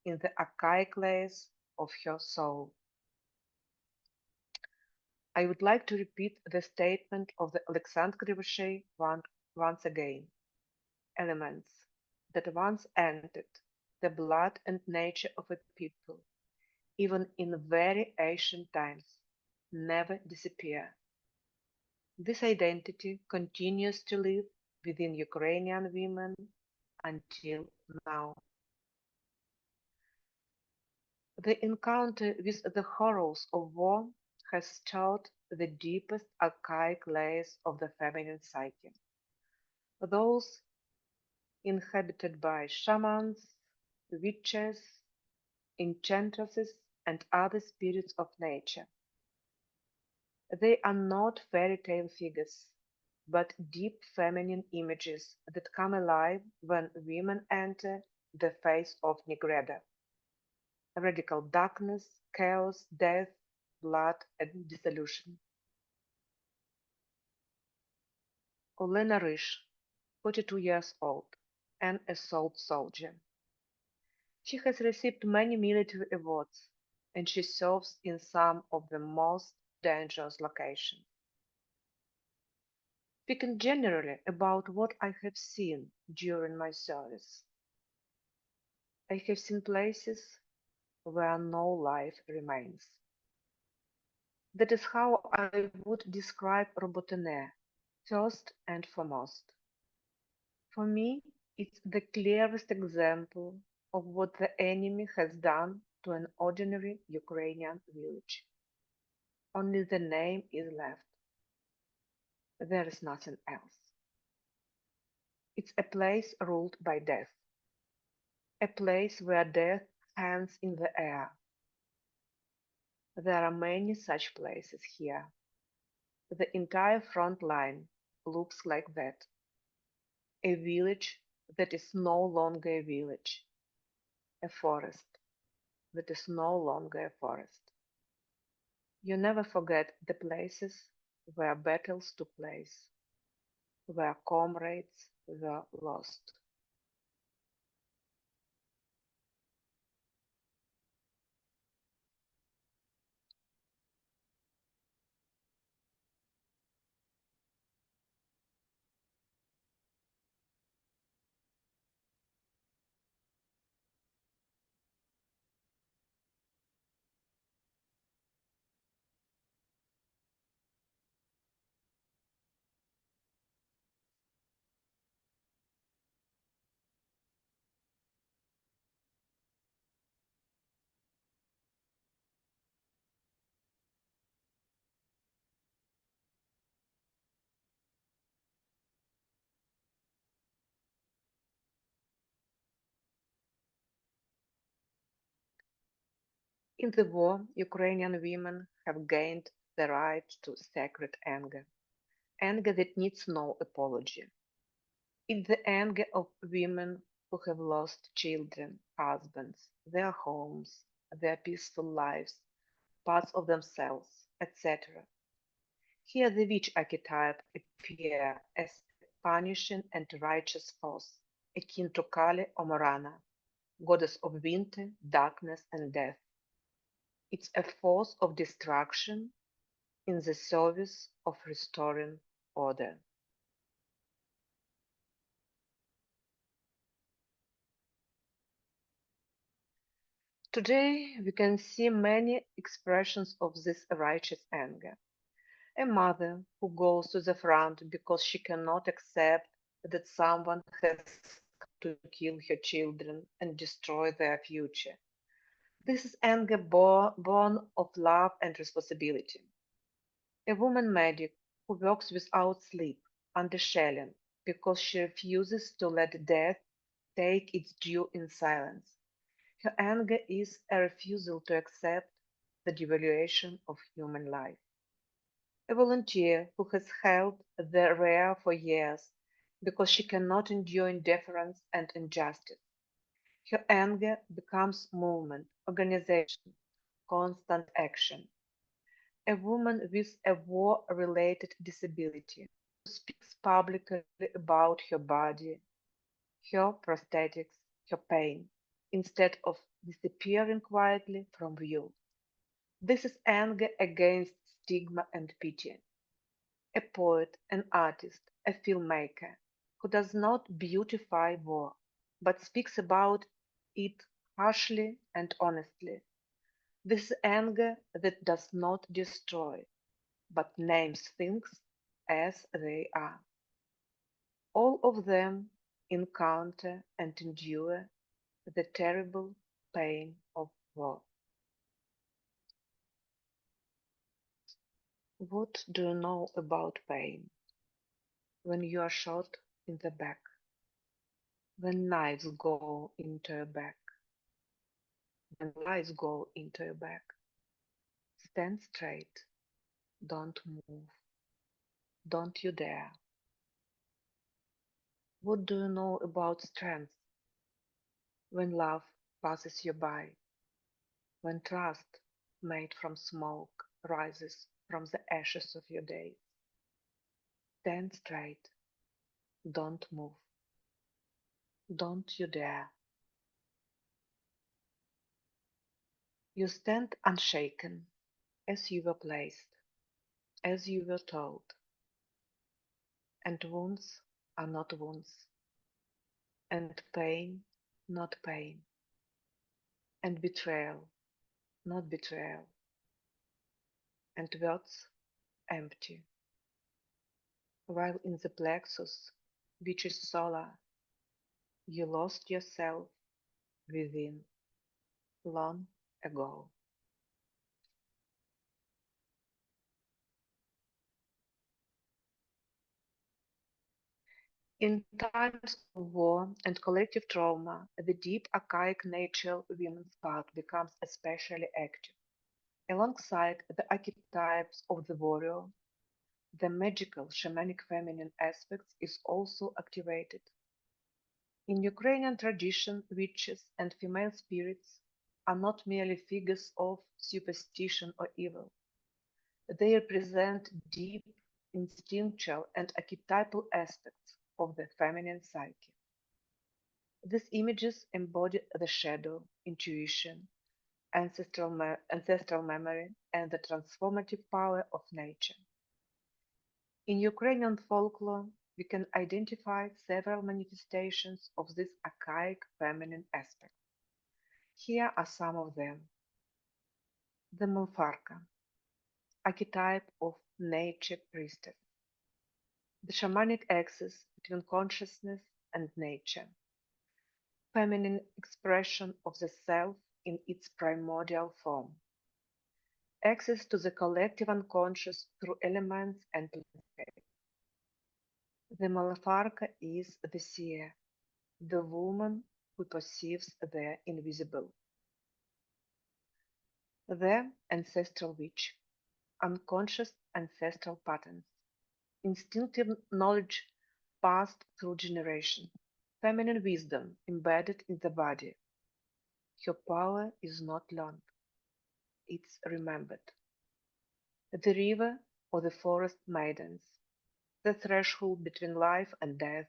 in the archaic layers of her soul. I would like to repeat the statement of the Alexandre Krivoshay once again. Elements that once entered the blood and nature of a people, even in very ancient times, never disappear. This identity continues to live within Ukrainian women until now. The encounter with the horrors of war has stirred the deepest archaic layers of the feminine psyche, those inhabited by shamans, witches, enchantresses, and other spirits of nature. They are not fairy tale figures, but deep feminine images that come alive when women enter the face of Nigreda: radical darkness, chaos, death, blood, and dissolution. Olena Rish, 42 years old, an assault soldier. She has received many military awards, and she serves in some of the most dangerous locations. Speaking generally about what I have seen during my service, I have seen places where no life remains. That is how I would describe Robotene, first and foremost. For me, it's the clearest example of what the enemy has done to an ordinary Ukrainian village. Only the name is left. There is nothing else. It's a place ruled by death, a place where death hangs in the air. There are many such places here. The entire front line looks like that. A village that is no longer a village, a forest that is no longer a forest. You never forget the places where battles took place, where comrades were lost. In the war, Ukrainian women have gained the right to sacred anger, anger that needs no apology. It's the anger of women who have lost children, husbands, their homes, their peaceful lives, parts of themselves, etc. Here the witch archetype appears as a punishing and righteous force, akin to Kali or Morana, goddess of winter, darkness, and death. It's a force of destruction in the service of restoring order. Today, we can see many expressions of this righteous anger. A mother who goes to the front because she cannot accept that someone has come to kill her children and destroy their future. This is anger born of love and responsibility. A woman medic who works without sleep under shelling because she refuses to let death take its due in silence. Her anger is a refusal to accept the devaluation of human life. A volunteer who has held the rear for years because she cannot endure indifference and injustice. Her anger becomes movement, organization, constant action. A woman with a war-related disability who speaks publicly about her body, her prosthetics, her pain, instead of disappearing quietly from view. This is anger against stigma and pity. A poet, an artist, a filmmaker who does not beautify war, but speaks about it harshly and honestly. This anger that does not destroy, but names things as they are. All of them encounter and endure the terrible pain of war. What do you know about pain? When you are shot in the back, when knives go into your back, when lies go into your back, stand straight, don't move, don't you dare. What do you know about strength? When love passes you by, when trust, made from smoke, rises from the ashes of your days. Stand straight, don't move, don't you dare. You stand unshaken, as you were placed, as you were told, and wounds are not wounds, and pain not pain, and betrayal not betrayal, and words empty, while in the plexus, which is solar, you lost yourself within long ago. In times of war and collective trauma, the deep archaic nature of women's part becomes especially active. Alongside the archetypes of the warrior, the magical shamanic feminine aspects is also activated. In Ukrainian tradition, witches and female spirits are not merely figures of superstition or evil. They represent deep, instinctual, and archetypal aspects of the feminine psyche. These images embody the shadow, intuition, ancestral memory, and the transformative power of nature. In Ukrainian folklore, we can identify several manifestations of this archaic feminine aspect. Here are some of them. The Mulfarka, archetype of nature priestess, the shamanic axis between consciousness and nature, feminine expression of the self in its primordial form, access to the collective unconscious through elements and landscape. The Malafarka is the seer, the woman who perceives the invisible. The ancestral witch, unconscious ancestral patterns, instinctive knowledge passed through generation, feminine wisdom embedded in the body. Her power is not learned, it's remembered. The river or the forest maidens, the threshold between life and death,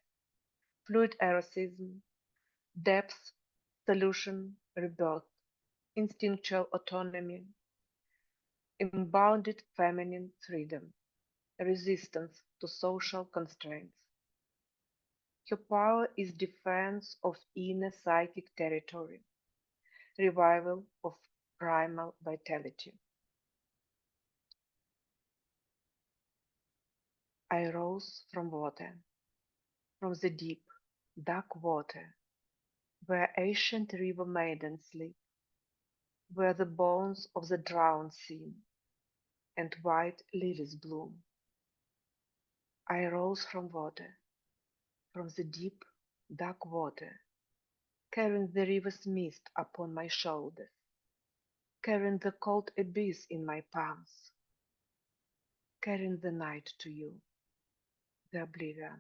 fluid eroticism, depth, solution, rebirth, instinctual autonomy, unbounded feminine freedom, resistance to social constraints. Her power is defense of inner psychic territory, revival of primal vitality. I rose from water, from the deep, dark water, where ancient river maidens sleep, where the bones of the drowned sing, and white lilies bloom. I rose from water, from the deep, dark water, carrying the river's mist upon my shoulders, carrying the cold abyss in my palms, carrying the night to you, the oblivion.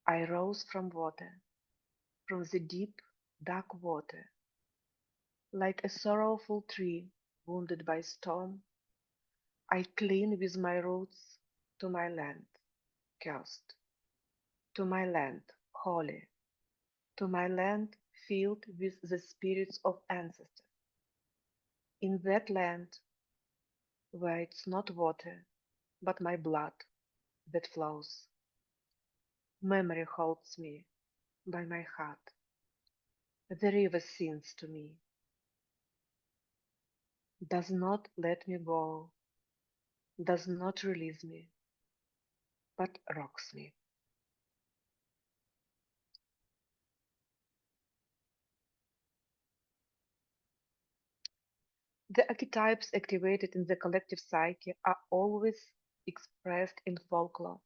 I rose from water, from the deep, dark water, like a sorrowful tree wounded by storm. I cling with my roots to my land, cursed, to my land, holy, to my land filled with the spirits of ancestors. In that land where it's not water, but my blood that flows, memory holds me by my heart. The river sings to me, does not let me go, does not release me, but rocks me. The archetypes activated in the collective psyche are always expressed in folklore.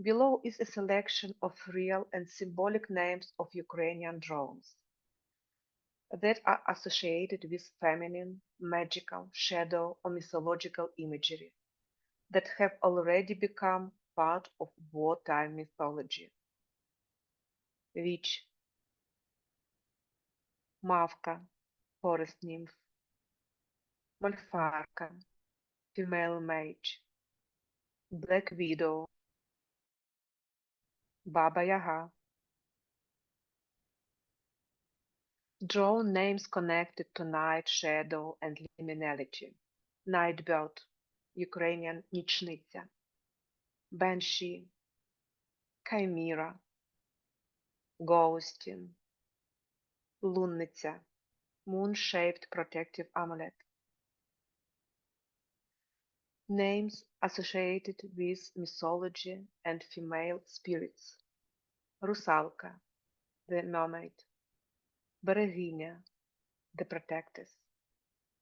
Below is a selection of real and symbolic names of Ukrainian drones that are associated with feminine, magical, shadow, or mythological imagery that have already become part of wartime mythology. Witch, Mavka, forest nymph, Malfarka, female mage, Black Widow, Baba Yaga. Draw names connected to night, shadow, and liminality. Nightbird, Ukrainian Nічниця, Banshee, Chimera, Ghostin, Лунниця, moon-shaped protective amulet. Names associated with mythology and female spirits. Rusalka, the mermaid. Берегиня, the protectress.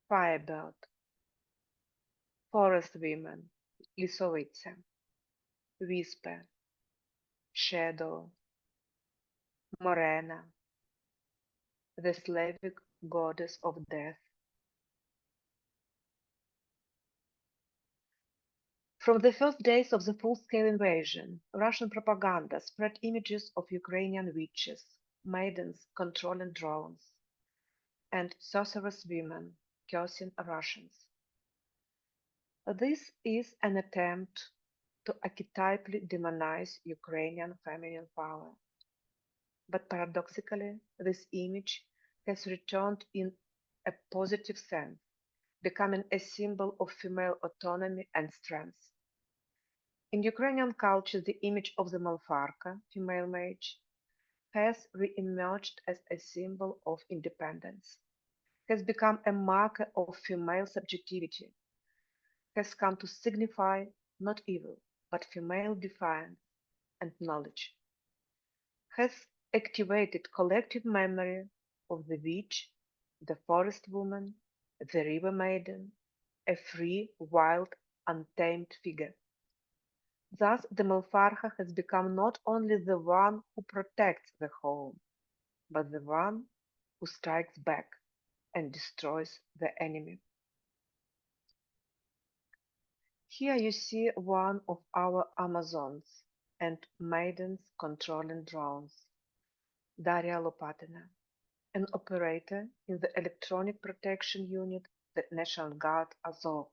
Firebird, forest women, Лісовиця. Whisper, shadow. Morena, the Slavic goddess of death. From the first days of the full-scale invasion, Russian propaganda spread images of Ukrainian witches, maidens controlling drones, and sorceress women cursing Russians. This is an attempt to archetypally demonize Ukrainian feminine power. But paradoxically, this image has returned in a positive sense, becoming a symbol of female autonomy and strength. In Ukrainian culture, the image of the Malfarka, female mage, has re-emerged as a symbol of independence, has become a marker of female subjectivity, has come to signify not evil, but female defiance and knowledge, has activated collective memory of the witch, the forest woman, the river maiden, a free, wild, untamed figure. Thus, the Malfarha has become not only the one who protects the home, but the one who strikes back and destroys the enemy. Here you see one of our Amazons and maidens controlling drones, Daria Lopatina, an operator in the electronic protection unit, the National Guard Azov.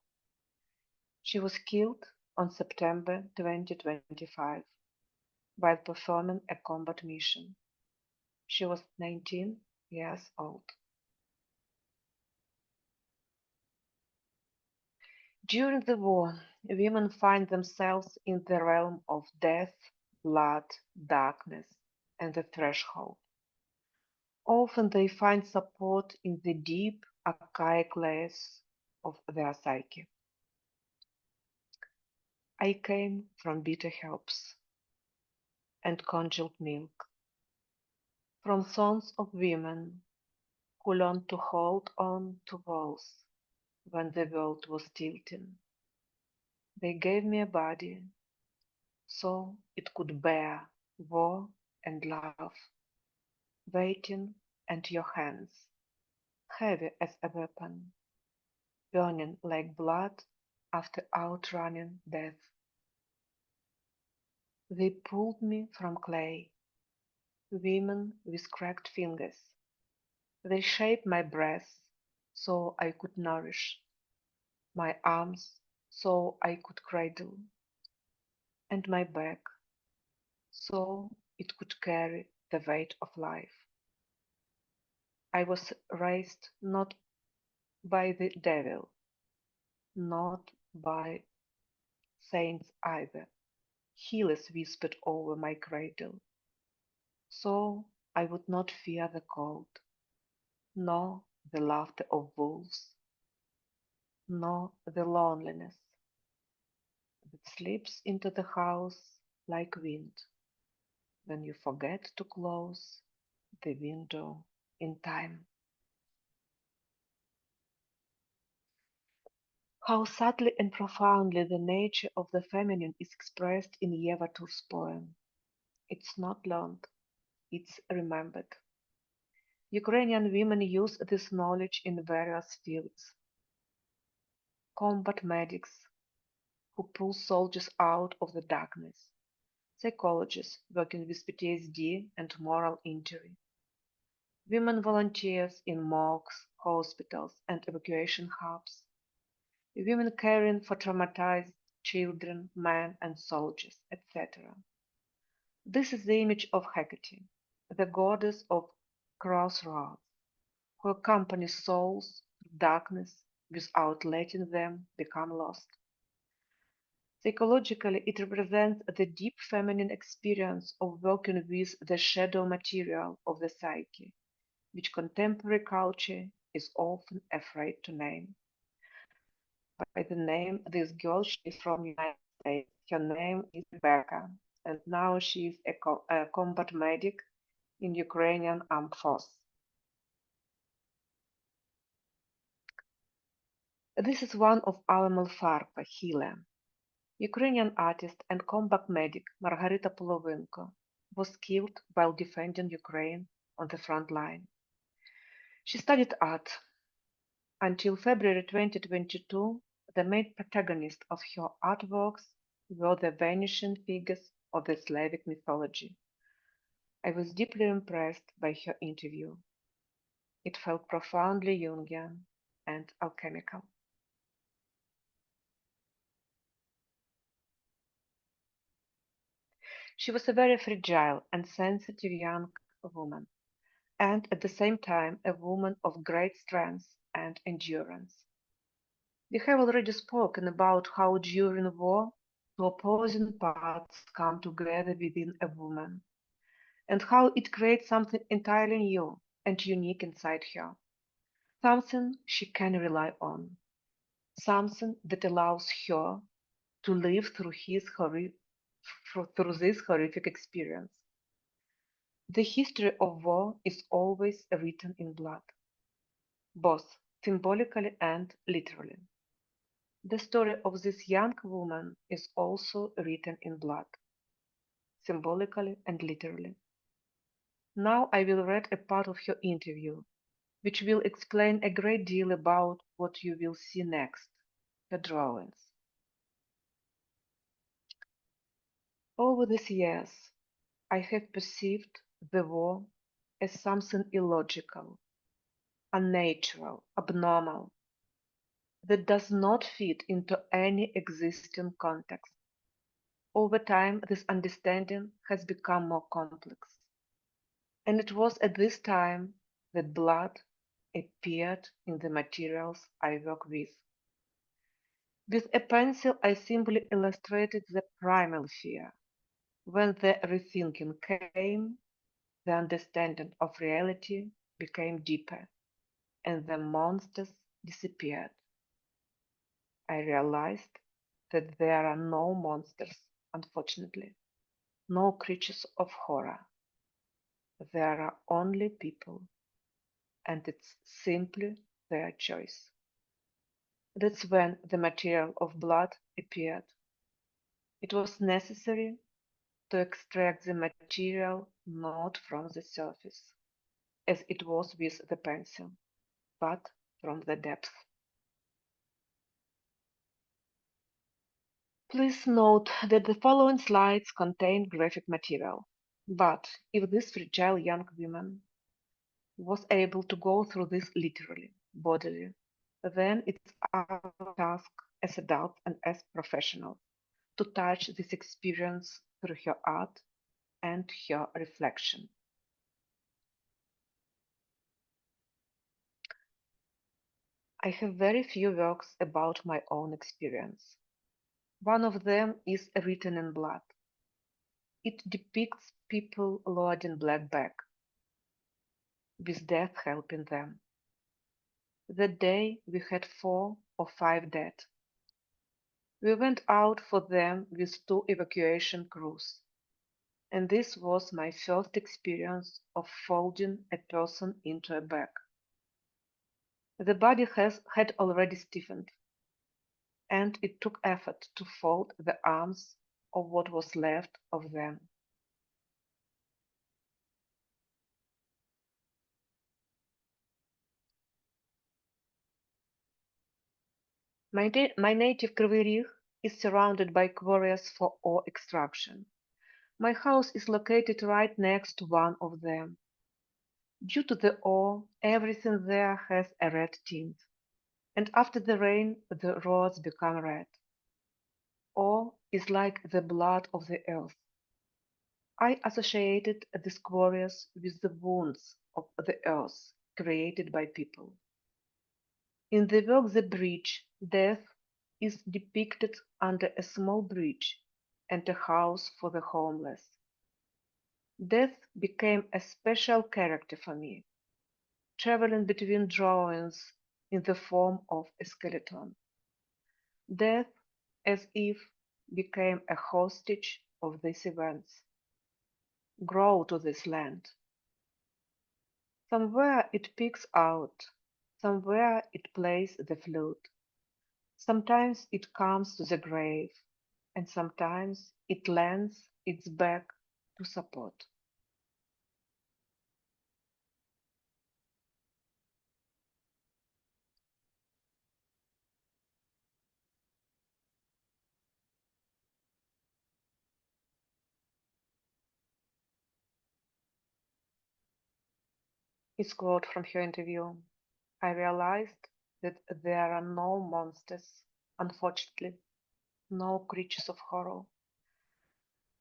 She was killed on September 2025 while performing a combat mission. She was 19 years old. During the war, women find themselves in the realm of death, blood, darkness, and the threshold. Often they find support in the deep, archaic layers of their psyche. I came from bitter herbs and congealed milk, from sons of women who learned to hold on to walls when the world was tilting. They gave me a body so it could bear war and love, waiting at your hands, heavy as a weapon, burning like blood after outrunning death. They pulled me from clay, women with cracked fingers. They shaped my breasts so I could nourish, my arms so I could cradle, and my back so it could carry the weight of life. I was raised not by the devil, not by saints either. Healers whispered over my cradle, so I would not fear the cold, nor the laughter of wolves, nor the loneliness that slips into the house like wind when you forget to close the window in time. How subtly and profoundly the nature of the feminine is expressed in Yeva Tur's poem. It's not learned, it's remembered. Ukrainian women use this knowledge in various fields. Combat medics who pull soldiers out of the darkness, psychologists working with PTSD and moral injury, women volunteers in morgues, hospitals, and evacuation hubs, women caring for traumatized children, men, and soldiers, etc. This is the image of Hecate, the goddess of crossroads, who accompanies souls through darkness without letting them become lost. Psychologically, it represents the deep feminine experience of working with the shadow material of the psyche, which contemporary culture is often afraid to name. By the name, this girl, she is from United States. Her name is Rebecca, and now she is a combat medic in Ukrainian armed force. This is one of our Malfarpa, healer. Ukrainian artist and combat medic Margarita Polovenko was killed while defending Ukraine on the front line. She studied art. Until February 2022, the main protagonists of her artworks were the vanishing figures of the Slavic mythology. I was deeply impressed by her interview. It felt profoundly Jungian and alchemical. She was a very fragile and sensitive young woman, and at the same time a woman of great strength and endurance. We have already spoken about how during war two opposing parts come together within a woman, and how it creates something entirely new and unique inside her, something she can rely on, something that allows her to live through through this horrific experience. The history of war is always written in blood, both symbolically and literally. The story of this young woman is also written in blood, symbolically and literally. Now I will read a part of her interview, which will explain a great deal about what you will see next, the drawings. Over these years, I have perceived the war as something illogical, unnatural, abnormal, that does not fit into any existing context. Over time, this understanding has become more complex. And it was at this time that blood appeared in the materials I work with. With a pencil, I simply illustrated the primal fear. When the rethinking came, the understanding of reality became deeper, and the monsters disappeared. I realized that there are no monsters, unfortunately, no creatures of horror. There are only people, and it's simply their choice. That's when the material of blood appeared. It was necessary to extract the material not from the surface, as it was with the pencil, but from the depth. Please note that the following slides contain graphic material, but if this fragile young woman was able to go through this literally, bodily, then it's our task as adults and as professionals to touch this experience through her art and her reflection. I have very few works about my own experience. One of them is written in blood. It depicts people loading black bag, with death helping them. That day we had 4 or 5 dead. We went out for them with 2 evacuation crews, and this was my first experience of folding a person into a bag. The body had already stiffened, and it took effort to fold the arms of what was left of them. My native Kryvyi Rih is surrounded by quarries for ore extraction. My house is located right next to one of them. Due to the ore, everything there has a red tint, and after the rain, the roads become red. Ore is like the blood of the earth. I associated these quarries with the wounds of the earth created by people. In the work The Bridge, death is depicted under a small bridge and a house for the homeless. Death became a special character for me, traveling between drawings in the form of a skeleton. Death, as if, became a hostage of these events. Grow to this land. Somewhere it peeks out, somewhere it plays the flute. Sometimes it comes to the grave, and sometimes it lends its back to support. It's quote from her interview. I realized that there are no monsters, unfortunately, no creatures of horror.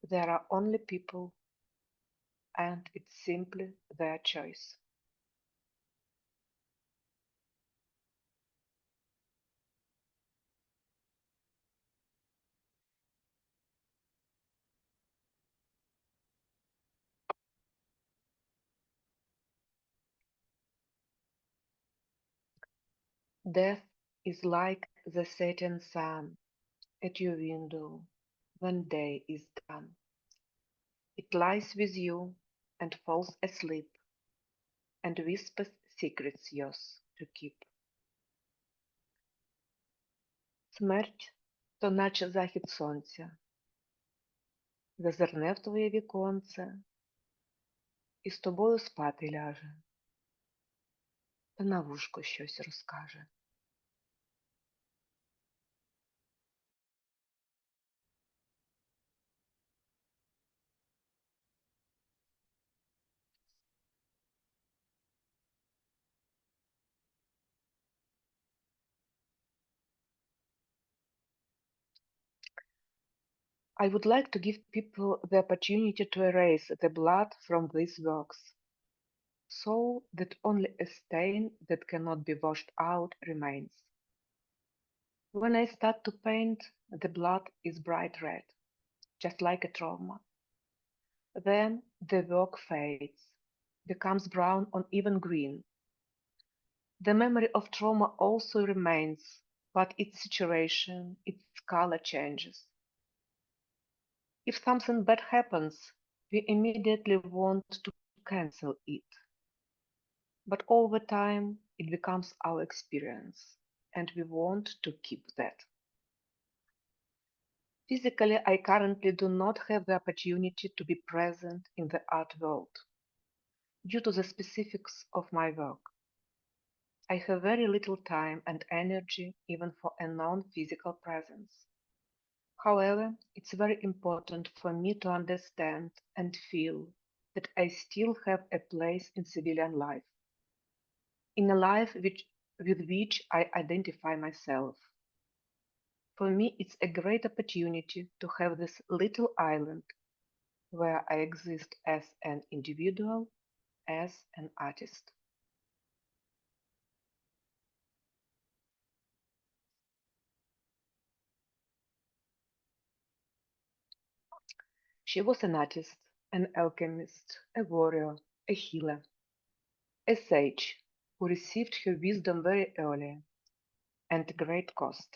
There are only people, and it's simply their choice. Death is like the setting sun at your window when day is done. It lies with you and falls asleep and whispers secrets yours to keep. Смерть то наче захід сонця, зазирне в твоє віконце і з тобою спати ляже, та на вушко щось розкаже. I would like to give people the opportunity to erase the blood from these works, so that only a stain that cannot be washed out remains. When I start to paint, the blood is bright red, just like a trauma. Then the work fades, becomes brown or even green. The memory of trauma also remains but its saturation, its color changes. If something bad happens, we immediately want to cancel it. But over time, it becomes our experience, and we want to keep that. Physically, I currently do not have the opportunity to be present in the art world due to the specifics of my work. I have very little time and energy even for a non-physical presence. However, it's very important for me to understand and feel that I still have a place in civilian life, in a life with which I identify myself. For me, it's a great opportunity to have this little island where I exist as an individual, as an artist. She was an artist, an alchemist, a warrior, a healer, a sage who received her wisdom very early and at great cost.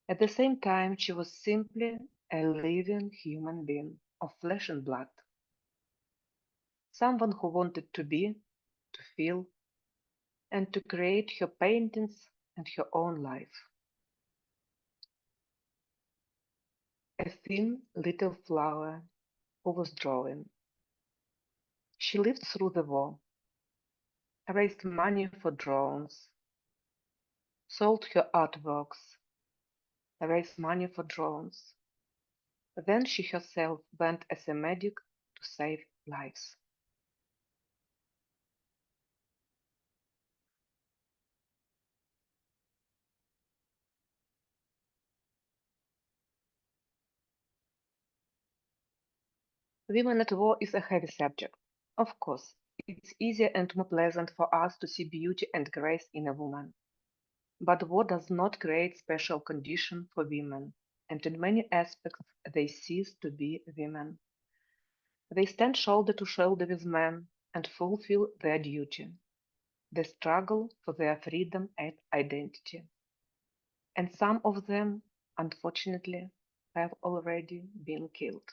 At the same time, she was simply a living human being of flesh and blood, someone who wanted to be, to feel, and to create her paintings and her own life. A thin little flower who was drawing. She lived through the war, raised money for drones, sold her artworks, raised money for drones. Then she herself went as a medic to save lives. Women at war is a heavy subject. Of course, it's easier and more pleasant for us to see beauty and grace in a woman. But war does not create special conditions for women, and in many aspects they cease to be women. They stand shoulder to shoulder with men and fulfill their duty, the struggle for their freedom and identity. And some of them, unfortunately, have already been killed.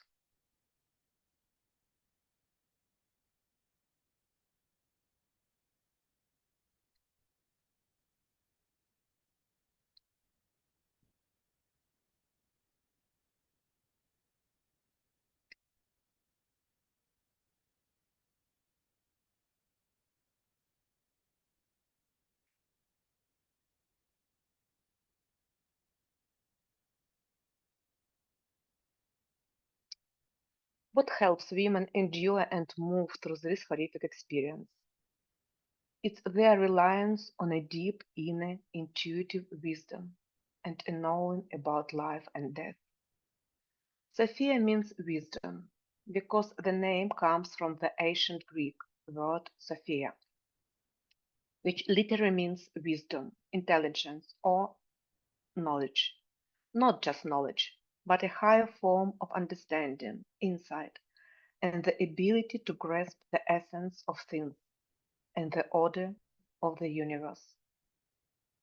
What helps women endure and move through this horrific experience? It's their reliance on a deep inner intuitive wisdom and a knowing about life and death. Sophia means wisdom because the name comes from the ancient Greek word Sophia, which literally means wisdom, intelligence, or knowledge. Not just knowledge, but a higher form of understanding, insight, and the ability to grasp the essence of things and the order of the universe.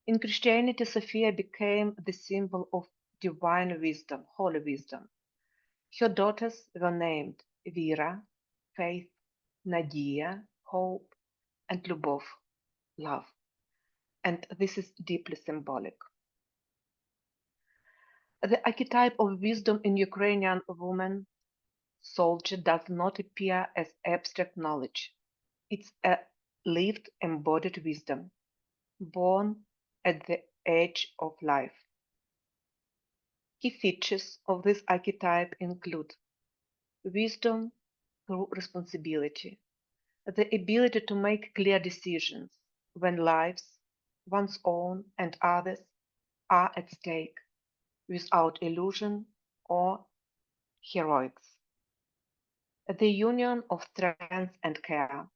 In Christianity, Sophia became the symbol of divine wisdom, holy wisdom. Her daughters were named Vera, faith, Nadia, hope, and Lubov, love. And this is deeply symbolic. The archetype of wisdom in Ukrainian woman soldier does not appear as abstract knowledge. It's a lived, embodied wisdom, born at the edge of life. Key features of this archetype include wisdom through responsibility, the ability to make clear decisions when lives, one's own and others, are at stake without illusion or heroics. The union of strength and care.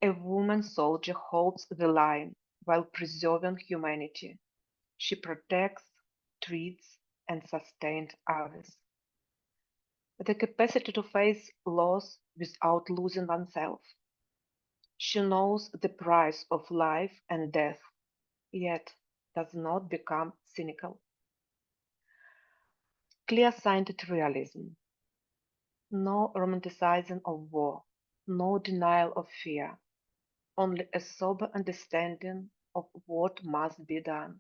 A woman soldier holds the line while preserving humanity. She protects, treats, and sustains others. The capacity to face loss without losing oneself. She knows the price of life and death, yet does not become cynical. Clear-sighted realism. No romanticizing of war, no denial of fear, only a sober understanding of what must be done.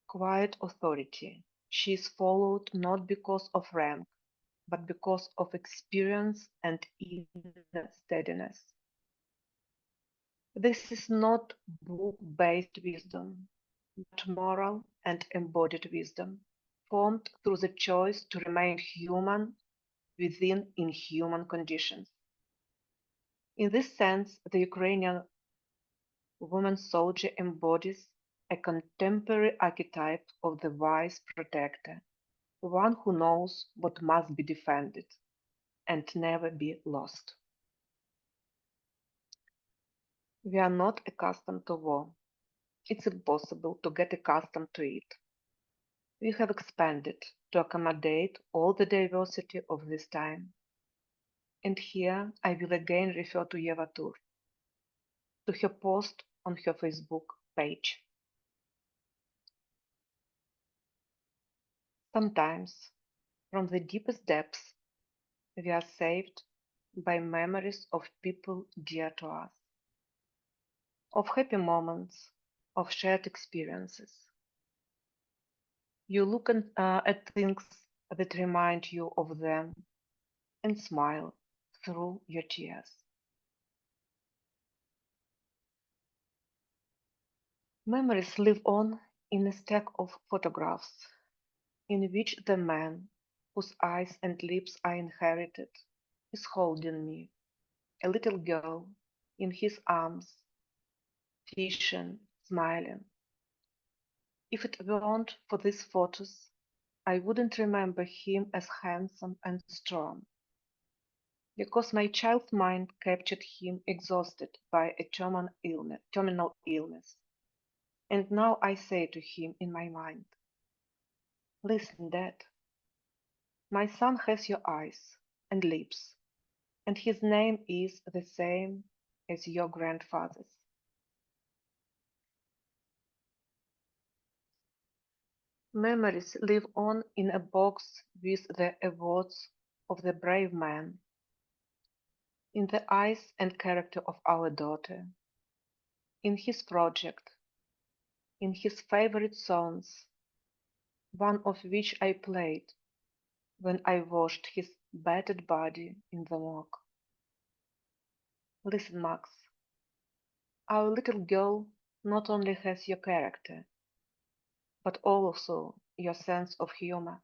Quiet authority. She is followed not because of rank, but because of experience and inner steadiness. This is not book-based wisdom, but moral and embodied wisdom, formed through the choice to remain human within inhuman conditions. In this sense, the Ukrainian woman soldier embodies a contemporary archetype of the wise protector, one who knows what must be defended and never be lost. We are not accustomed to war. It's impossible to get accustomed to it. We have expanded to accommodate all the diversity of this time. And here I will again refer to Yeva Tur, to her post on her Facebook page. Sometimes, from the deepest depths, we are saved by memories of people dear to us, of happy moments, of shared experiences. You look at things that remind you of them and smile through your tears. Memories live on in a stack of photographs in which the man whose eyes and lips I inherited is holding me, a little girl, in his arms, fishing, smiling. If it weren't for these photos, I wouldn't remember him as handsome and strong, because my child's mind captured him exhausted by a terminal illness. And now I say to him in my mind, listen, Dad, my son has your eyes and lips, and his name is the same as your grandfather's. Memories live on in a box with the awards of the brave man, in the eyes and character of our daughter, in his project, in his favorite songs, one of which I played when I washed his battered body in the morgue. Listen, Max, our little girl not only has your character, but also your sense of humor.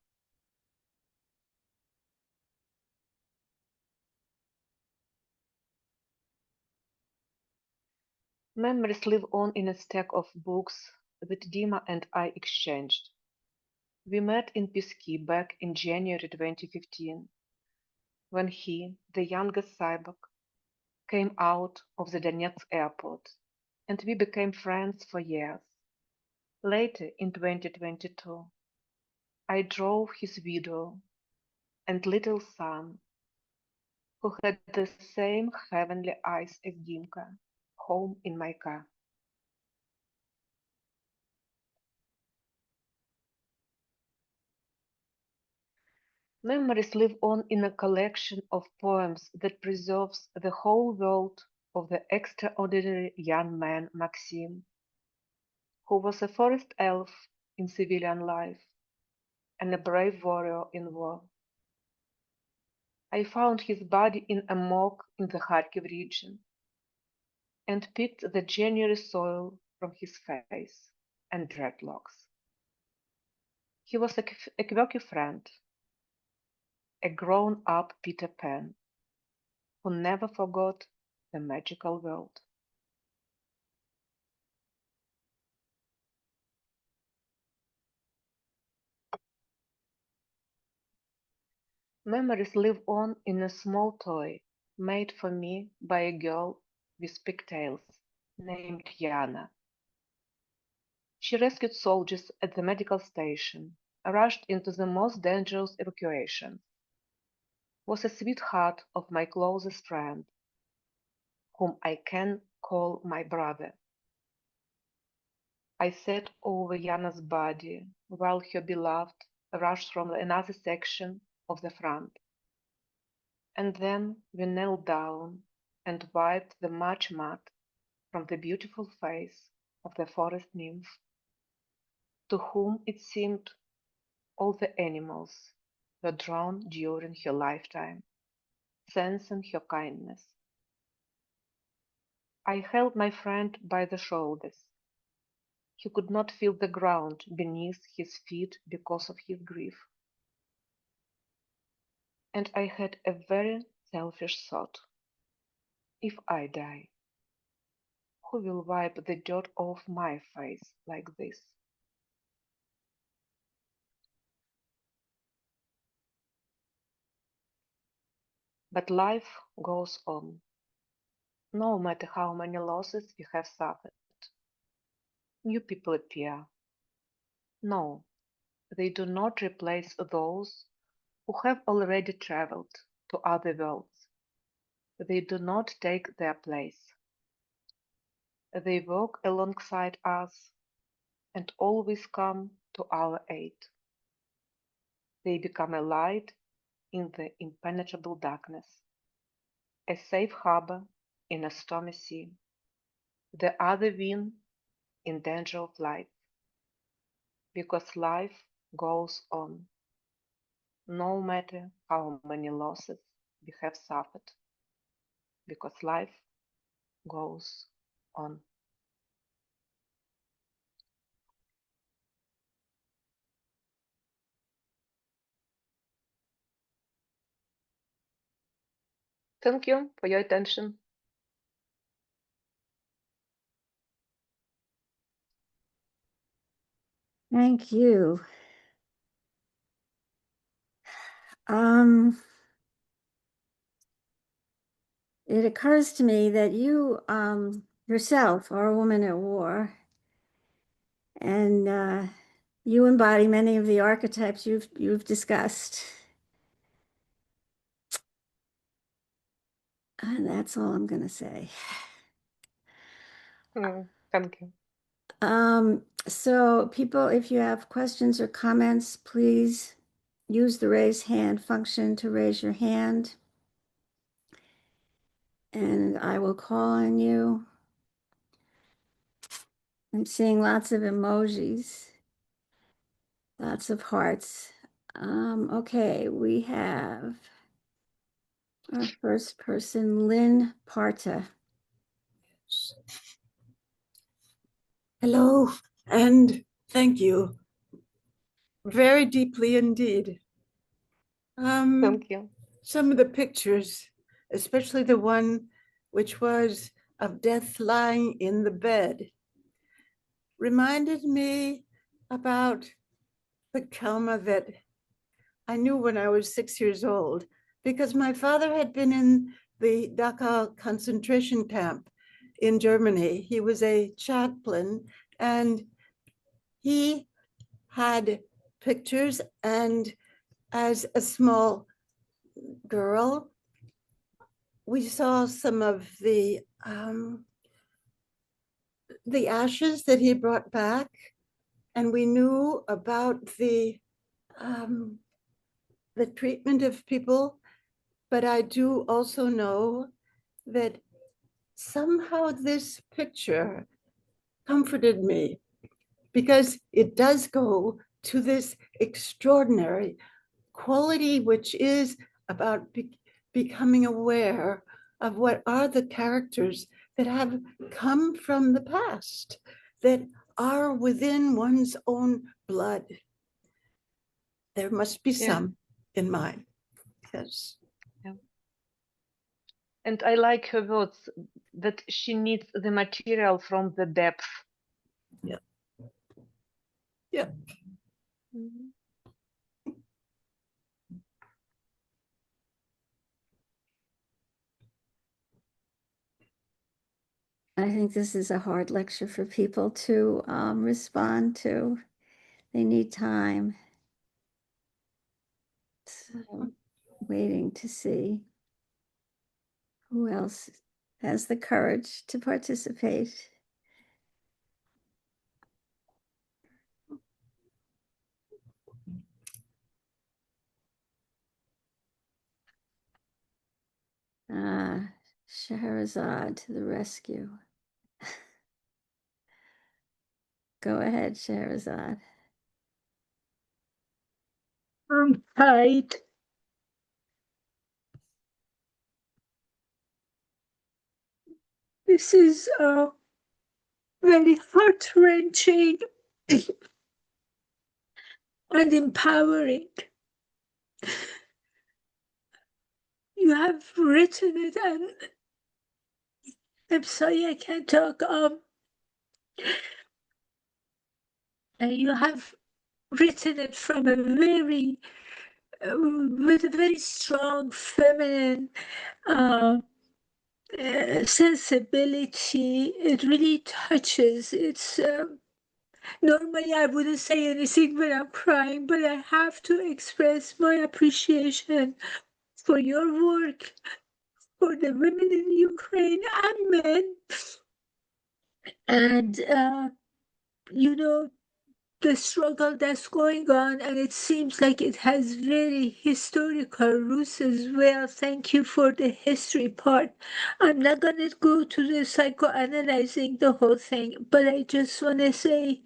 Memories live on in a stack of books that Dima and I exchanged. We met in Piski back in January 2015, when he, the youngest cyborg, came out of the Donetsk airport, and we became friends for years. Later, in 2022, I drove his widow and little son, who had the same heavenly eyes as Dimka, home in my car. Memories live on in a collection of poems that preserves the whole world of the extraordinary young man Maxim, who was a forest elf in civilian life and a brave warrior in war. I found his body in a morgue in the Kharkiv region and picked the January soil from his face and dreadlocks. He was a quirky friend, a grown-up Peter Pan, who never forgot the magical world. Memories live on in a small toy made for me by a girl with pigtails named Yana. She rescued soldiers at the medical station, rushed into the most dangerous evacuation, was a sweetheart of my closest friend, whom I can call my brother. I sat over Yana's body while her beloved rushed from another section of the front. And then we knelt down and wiped the much mud from the beautiful face of the forest nymph, to whom it seemed all the animals were drawn during her lifetime, sensing her kindness. I held my friend by the shoulders. He could not feel the ground beneath his feet because of his grief. And I had a very selfish thought. If I die, who will wipe the dirt off my face like this? But life goes on, no matter how many losses we have suffered. New people appear. No, they do not replace those who have already traveled to other worlds. They do not take their place. They walk alongside us and always come to our aid. They become a light in the impenetrable darkness, a safe harbor in a stormy sea, the other wing in danger of life, because life goes on, no matter how many losses we have suffered, because life goes on. Thank you for your attention. Thank you. It occurs to me that you yourself are a woman at war, and you embody many of the archetypes you've discussed. And that's all I'm going to say. Thank you. So people, if you have questions or comments, please use the raise hand function to raise your hand. And I will call on you. I'm seeing lots of emojis, lots of hearts. Okay, we have our first person, Lynn Parta. Hello, and thank you. Very deeply indeed. Thank you. Some of the pictures, especially the one which was of death lying in the bed, reminded me about the trauma that I knew when I was 6 years old, because my father had been in the Dachau concentration camp in Germany. He was a chaplain, and he had pictures, and as a small girl, we saw some of the ashes that he brought back, and we knew about the treatment of people. But I do also know that somehow this picture comforted me, because it does go to this extraordinary quality, which is about becoming aware of what are the characters that have come from the past, that are within one's own blood. There must be some in mine. Yes. Yeah. And I like her words that she needs the material from the depth. Yeah. Yeah. I think this is a hard lecture for people to respond to. They need time. So, waiting to see who else has the courage to participate. Scheherazade to the rescue. Go ahead, Scheherazade. I'm tired. This is very heart-wrenching and empowering. You have written it, and I'm sorry I can't talk. And you have written it from a very, with a very strong feminine sensibility. It really touches. It's normally I wouldn't say anything when I'm crying, but I have to express my appreciation for your work, for the women in Ukraine and men. And, you know, the struggle that's going on, and it seems like it has very historical roots as well. Thank you for the history part. I'm not going to go to the psychoanalyzing the whole thing, but I just want to say,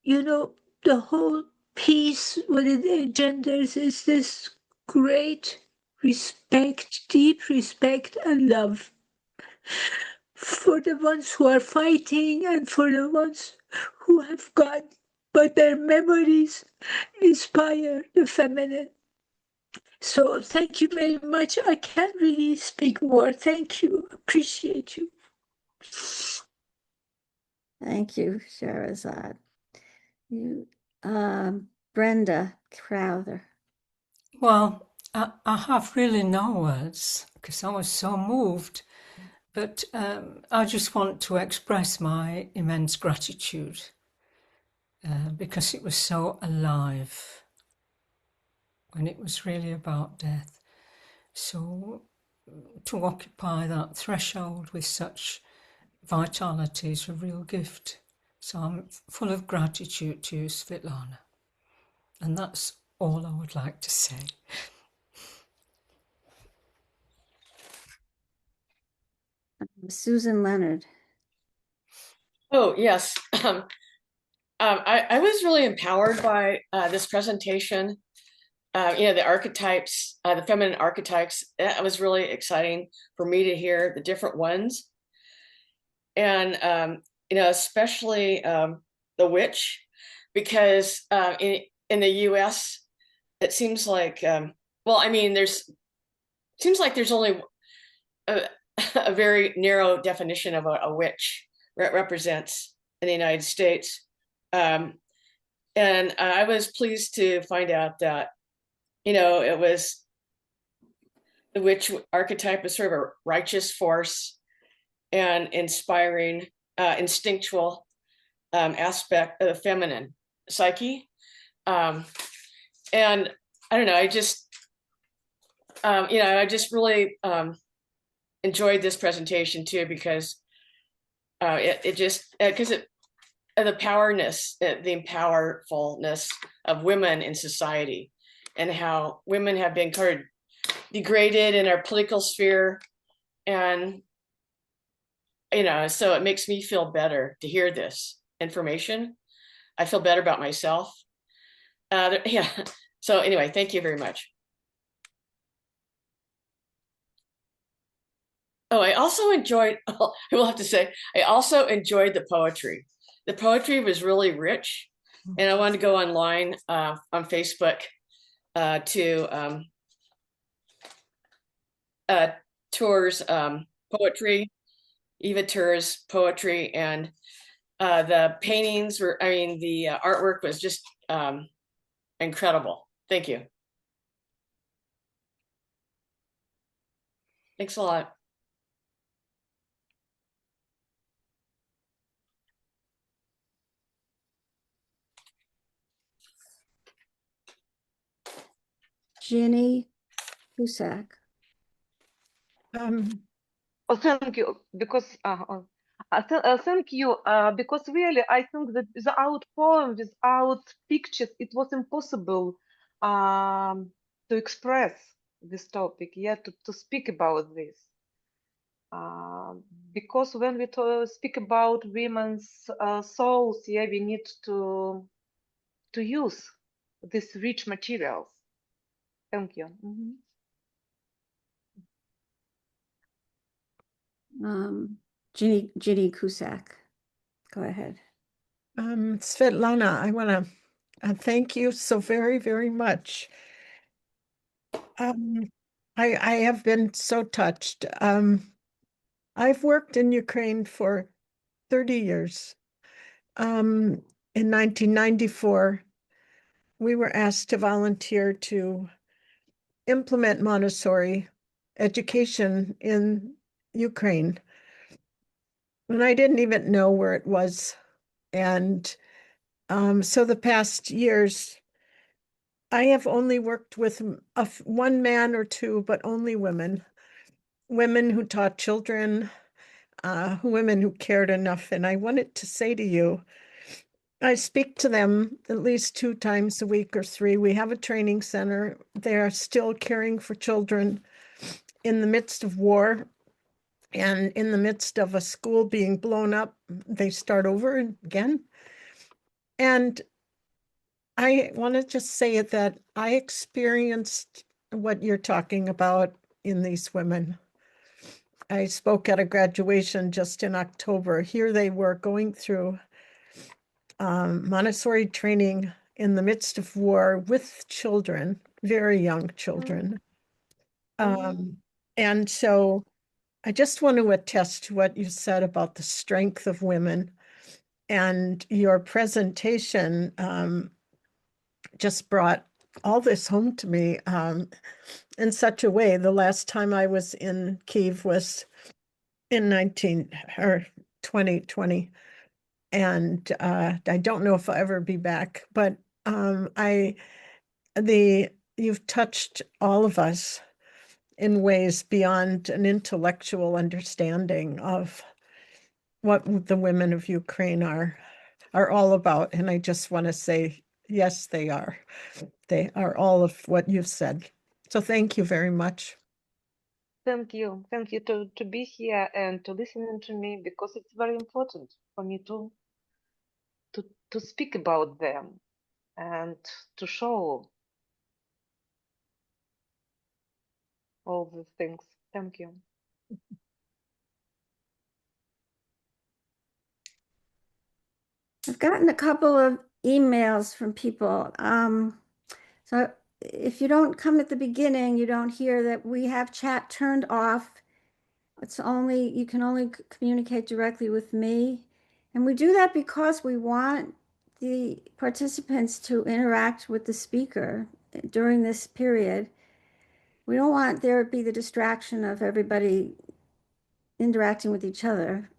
you know, the whole piece, what it engenders is this great respect, deep respect and love for the ones who are fighting and for the ones who have gone, but their memories inspire the feminine. So thank you very much. I can't really speak more. Thank you. Appreciate you. Thank you, Scheherazade. Brenda Crowther. Well, I have really no words because I was so moved, but I just want to express my immense gratitude because it was so alive when it was really about death. So to occupy that threshold with such vitality is a real gift. So I'm full of gratitude to you, Svitlana. And that's all I would like to say. Susan Leonard. Oh, yes. I was really empowered by this presentation. The archetypes, the feminine archetypes, that was really exciting for me to hear the different ones. And, especially the witch, because in the US, it seems like, seems like there's only a very narrow definition of a witch represents in the United States. And I was pleased to find out that, it was the witch archetype is sort of a righteous force and inspiring, instinctual aspect of the feminine psyche. And I don't know, I just really enjoyed this presentation too, because the powerfulness of women in society, and how women have been kind of degraded in our political sphere. And, so it makes me feel better to hear this information. I feel better about myself. Yeah. So anyway, thank you very much. Oh, I also enjoyed, I will have to say, I also enjoyed the poetry. The poetry was really rich, and I wanted to go online on Facebook to Tour's poetry, Eva Tour's poetry, and the paintings were, the artwork was just incredible. Thank you. Thanks a lot. Ginny Cusack. Oh, thank you, because thank you, because really I think that without poem, without pictures, it was impossible to express this topic, yeah, to speak about this. Because when we speak about women's souls, yeah, we need to use these rich materials. Thank you. Ginny Cusack, go ahead. Svitlana, I want to thank you so very, very much. I have been so touched. I've worked in Ukraine for 30 years. In 1994, we were asked to volunteer to implement Montessori education in Ukraine. And I didn't even know where it was. And so the past years, I have only worked with one man or two, but only women who taught children, women who cared enough. And I wanted to say to you, I speak to them at least 2 times a week or 3. We have a training center. They are still caring for children in the midst of war and in the midst of a school being blown up. They start over again. And I want to just say that I experienced what you're talking about in these women. I spoke at a graduation just in October. Here they were going through Montessori training in the midst of war with children, very young children. And so I just want to attest to what you said about the strength of women, and your presentation just brought all this home to me in such a way. The last time I was in Kyiv was in 2020. And I don't know if I'll ever be back, but you've touched all of us in ways beyond an intellectual understanding of what the women of Ukraine are all about. And I just want to say, yes, they are. They are all of what you've said. So thank you very much. Thank you. Thank you to be here and to listen to me, because it's very important for me to speak about them and to show all these things. Thank you. I've gotten a couple of emails from people. So if you don't come at the beginning, you don't hear that we have chat turned off. You can only communicate directly with me. And we do that because we want the participants to interact with the speaker during this period. We don't want there to be the distraction of everybody interacting with each other,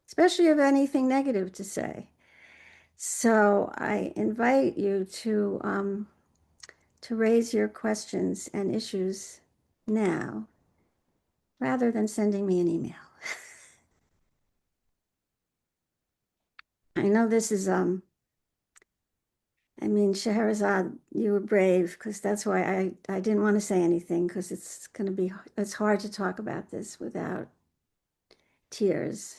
especially if anything negative to say. So I invite you to raise your questions and issues now, rather than sending me an email. I know this is I mean, Scheherazade, you were brave, because that's why I didn't want to say anything, because it's hard to talk about this without tears.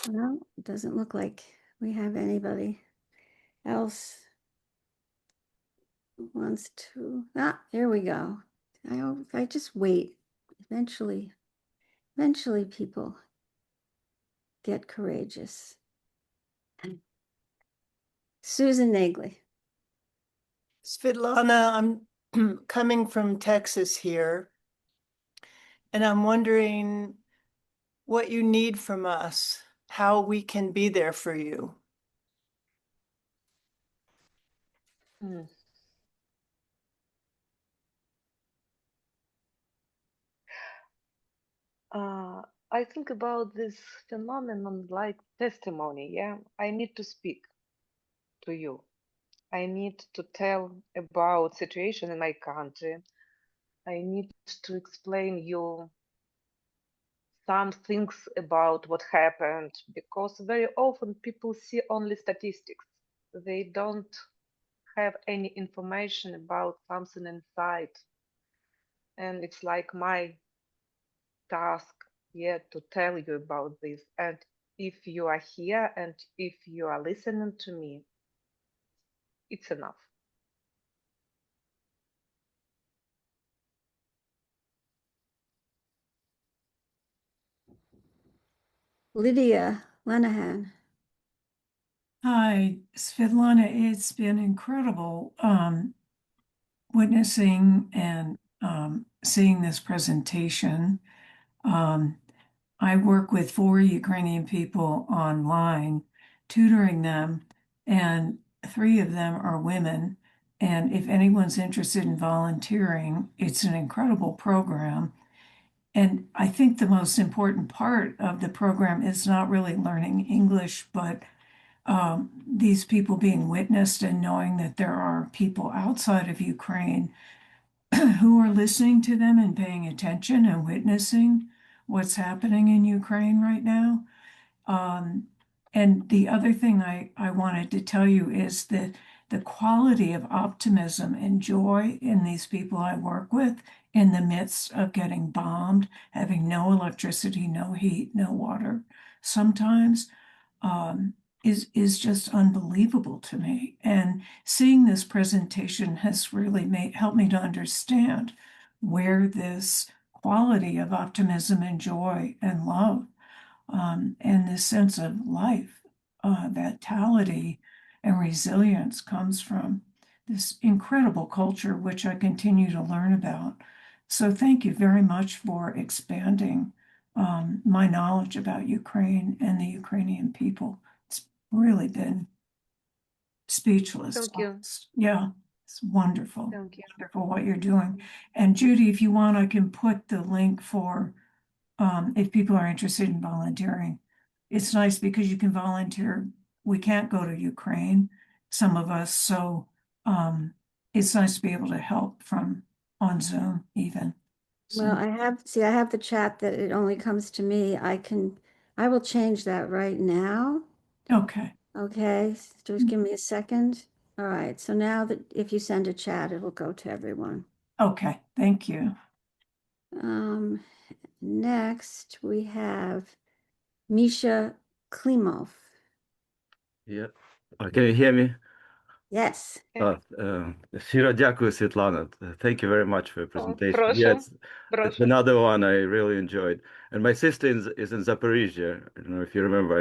Well, it doesn't look like we have anybody else who wants to. Here we go. I just wait. Eventually people get courageous. Susan Nagley. Svitlana, I'm coming from Texas here, and I'm wondering what you need from us, how we can be there for you. I think about this phenomenon like testimony. Yeah, I need to speak to you. I need to tell about situation in my country. I need to explain you some things about what happened, because very often people see only statistics. They don't have any information about something inside. And it's like my task, yeah, to tell you about this. And if you are here and if you are listening to me, it's enough. Lydia Lenahan. Hi, Svitlana. It's been incredible witnessing and seeing this presentation. I work with 4 Ukrainian people online, tutoring them, and 3 of them are women. And if anyone's interested in volunteering, it's an incredible program. And I think the most important part of the program is not really learning English, but these people being witnessed and knowing that there are people outside of Ukraine who are listening to them and paying attention and witnessing what's happening in Ukraine right now. And the other thing I wanted to tell you is that the quality of optimism and joy in these people I work with in the midst of getting bombed, having no electricity, no heat, no water, sometimes is just unbelievable to me. And seeing this presentation has really helped me to understand where this quality of optimism and joy and love and this sense of life, vitality, and resilience comes from this incredible culture, which I continue to learn about. So thank you very much for expanding my knowledge about Ukraine and the Ukrainian people. It's really been speechless. Thank you. Yeah, it's wonderful. Thank you. Wonderful what you're doing. And Judy, if you want, I can put the link for if people are interested in volunteering. It's nice because you can volunteer. We can't go to Ukraine, some of us, so it's nice to be able to help from on Zoom even. So, Well, I have the chat that it only comes to me. I will change that right now. okay. Okay, just give me a second. All right, so now that if you send a chat, it will go to everyone. Okay, thank you. Next we have Misha Klimov. Yeah. Can you hear me? Yes. Щиро дякую, Svitlana. Thank you very much for your presentation. Прошу, Yes, it's прошу. another one I really enjoyed. And my sister is in Zaporizhia. I don't know if you remember.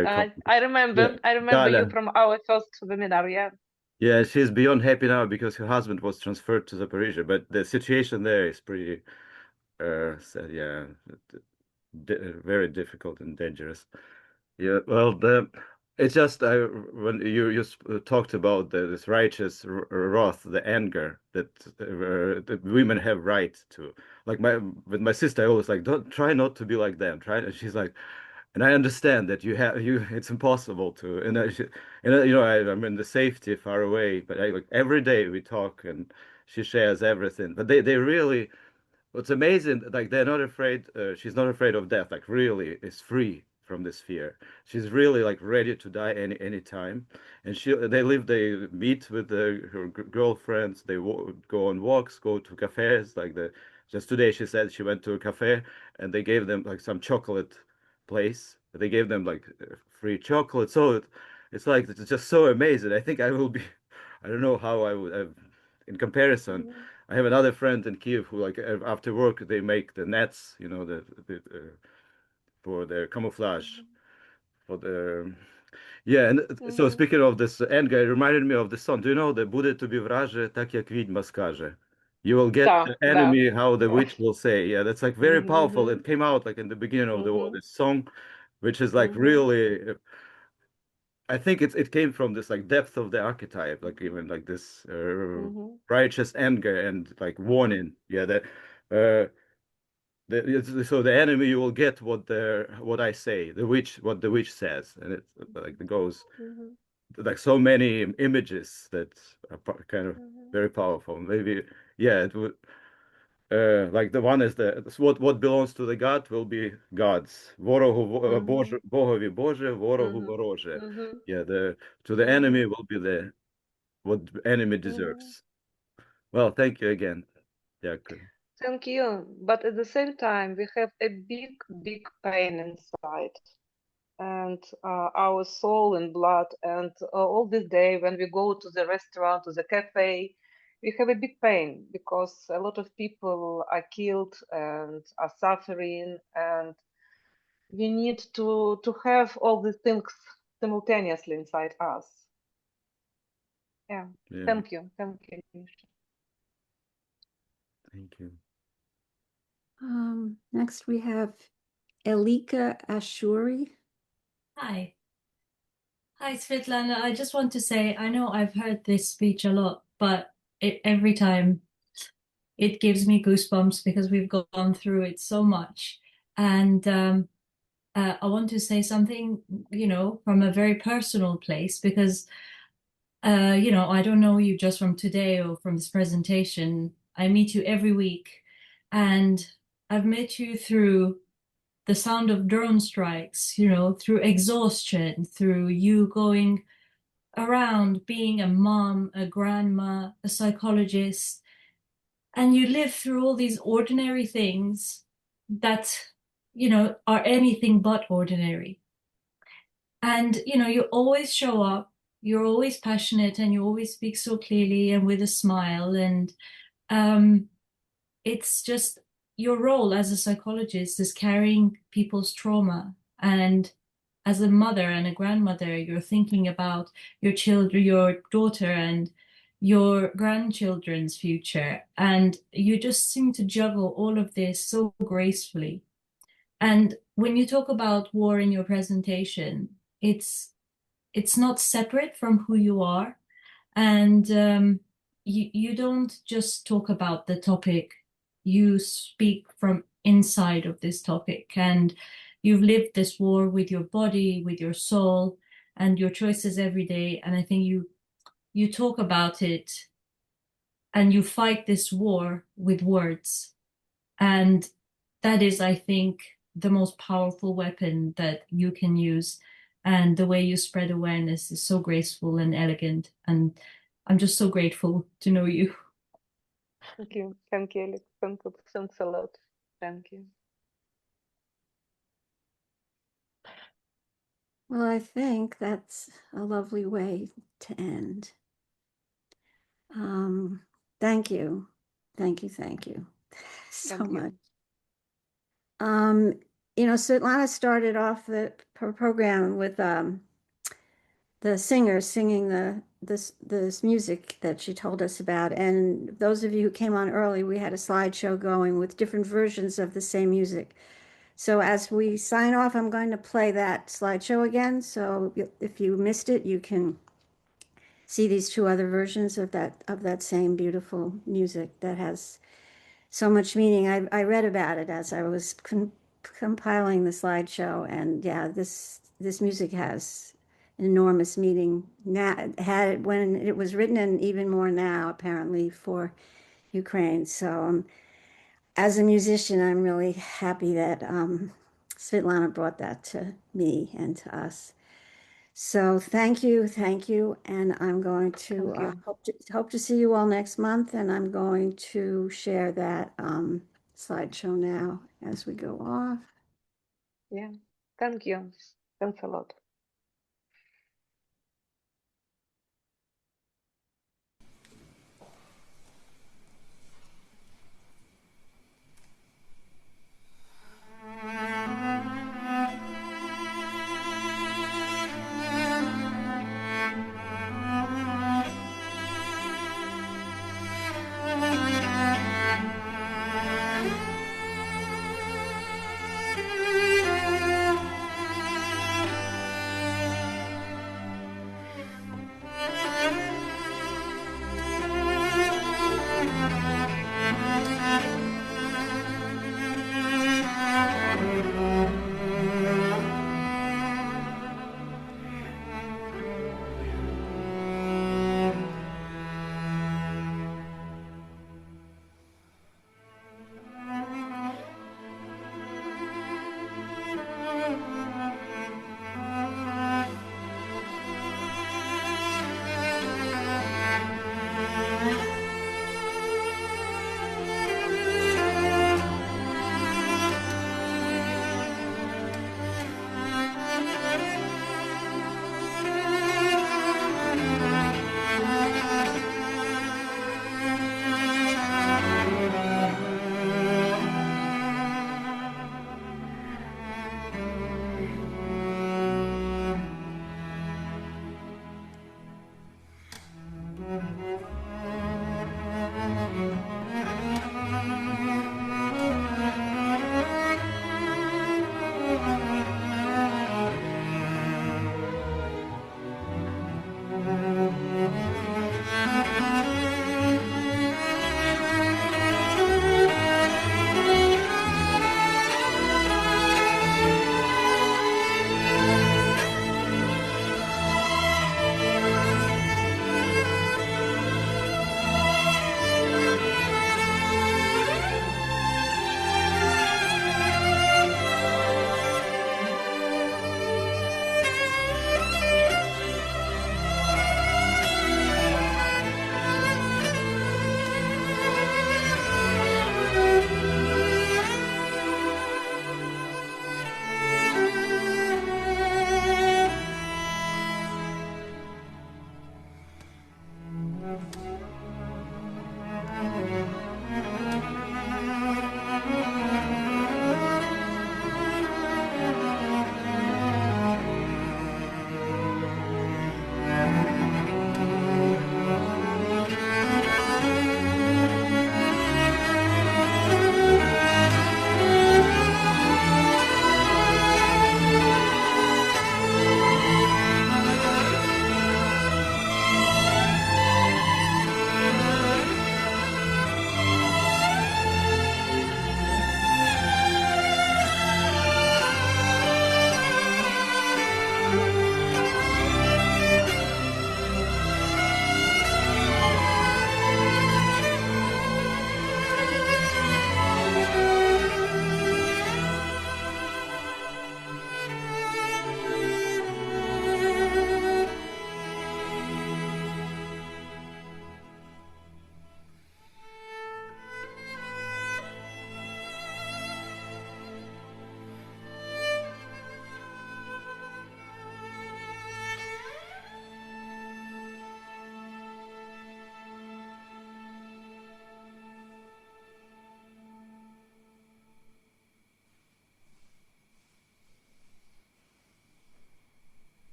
I remember. Yeah. I remember you Dalia. from our first webinar. Yeah. Yeah, she's beyond happy now because her husband was transferred to Zaporizhia. But the situation there is pretty, sad, yeah, very difficult and dangerous. Yeah, well, it's just when you talked about this righteous wrath, the anger that women have right to. Like with my sister, I always like, don't try not to be like them. Try, and she's like, and I understand that it's impossible to. I'm in the safety far away, but like every day we talk and she shares everything. But they really. What's amazing, like they're not afraid. She's not afraid of death. Like really, is free from this fear. She's really like ready to die any time. And they meet with her girlfriends. They go on walks, go to cafes. Just today she said she went to a cafe and they gave them like some chocolate place. They gave them like free chocolate. So it's like it's just so amazing. I think I will be. I don't know how I would in comparison. Mhm. I have another friend in Kiev who, like, after work, they make the nets, for their camouflage, for the, yeah. And so Mhm. speaking of this anger, it reminded me of the song. Do you know the "Буде тобі враже, так як відьма скаже"? You will get Да, the да. enemy how the witch will say. Yeah, that's like very powerful. It Mhm. came out like in the beginning of the war, Mhm. this song, which is like Mhm. really. I think it came from this like depth of the archetype, like even like this Mhm. righteous anger and like warning. Yeah, that uh, so the enemy you will get what I say, what the witch says, and it like it goes Mhm. like so many images that are kind of Mhm. very powerful. Maybe yeah, it would. like the one is what belongs to the God will be God's. Ворогу Богові Боже, ворогу вороже. Yeah, to the enemy will be what enemy deserves. Well, thank you again. Дякую. Thank you. But at the same time, we have a big, big pain inside. And our soul and blood. And all this day, when we go to the restaurant, to the cafe, we have a big pain because a lot of people are killed and are suffering. And we need to have all these things simultaneously inside us. Yeah. Thank you. Thank you, Misha. Thank you. Next we have Elika Ashuri. Hi. Hi, Svitlana. I just want to say, I know I've heard this speech a lot, but every time it gives me goosebumps because we've gone through it so much. And I want to say something, from a very personal place because, I don't know you just from today or from this presentation. I meet you every week, and I've met you through the sound of drone strikes, through exhaustion, through you going around being a mom, a grandma, a psychologist, and you live through all these ordinary things that, are anything but ordinary. And, you always show up, you're always passionate, and you always speak so clearly and with a smile. And it's just your role as a psychologist is carrying people's trauma. And as a mother and a grandmother, you're thinking about your children, your daughter and your grandchildren's future. And you just seem to juggle all of this so gracefully. And when you talk about war in your presentation, it's not separate from who you are. And you don't just talk about the topic, you speak from inside of this topic, and you've lived this war with your body, with your soul, and your choices every day. And I think you talk about it and you fight this war with words. And that is, I think, the most powerful weapon that you can use. And the way you spread awareness is so graceful and elegant. And I'm just so grateful to know you. Thank you. Thank you, Alex. Thanks a lot. Thank you. Well, I think that's a lovely way to end. Thank you. Thank you. Thank you so Thank you. much. Svitlana started off the program with the singer singing this music that she told us about. And those of you who came on early, we had a slideshow going with different versions of the same music. So as we sign off, I'm going to play that slideshow again. So if you missed it, you can see these two other versions of that same beautiful music that has so much meaning. I read about it as I was compiling the slideshow, and yeah, this music has an enormous meaning now. It had it when it was written, and even more now, apparently, for Ukraine. So as a musician, I'm really happy that Svitlana brought that to me and to us. So thank you, and I'm going to hope to see you all next month, and I'm going to share that slideshow now as we go off. Yeah, thank you. Thanks a lot.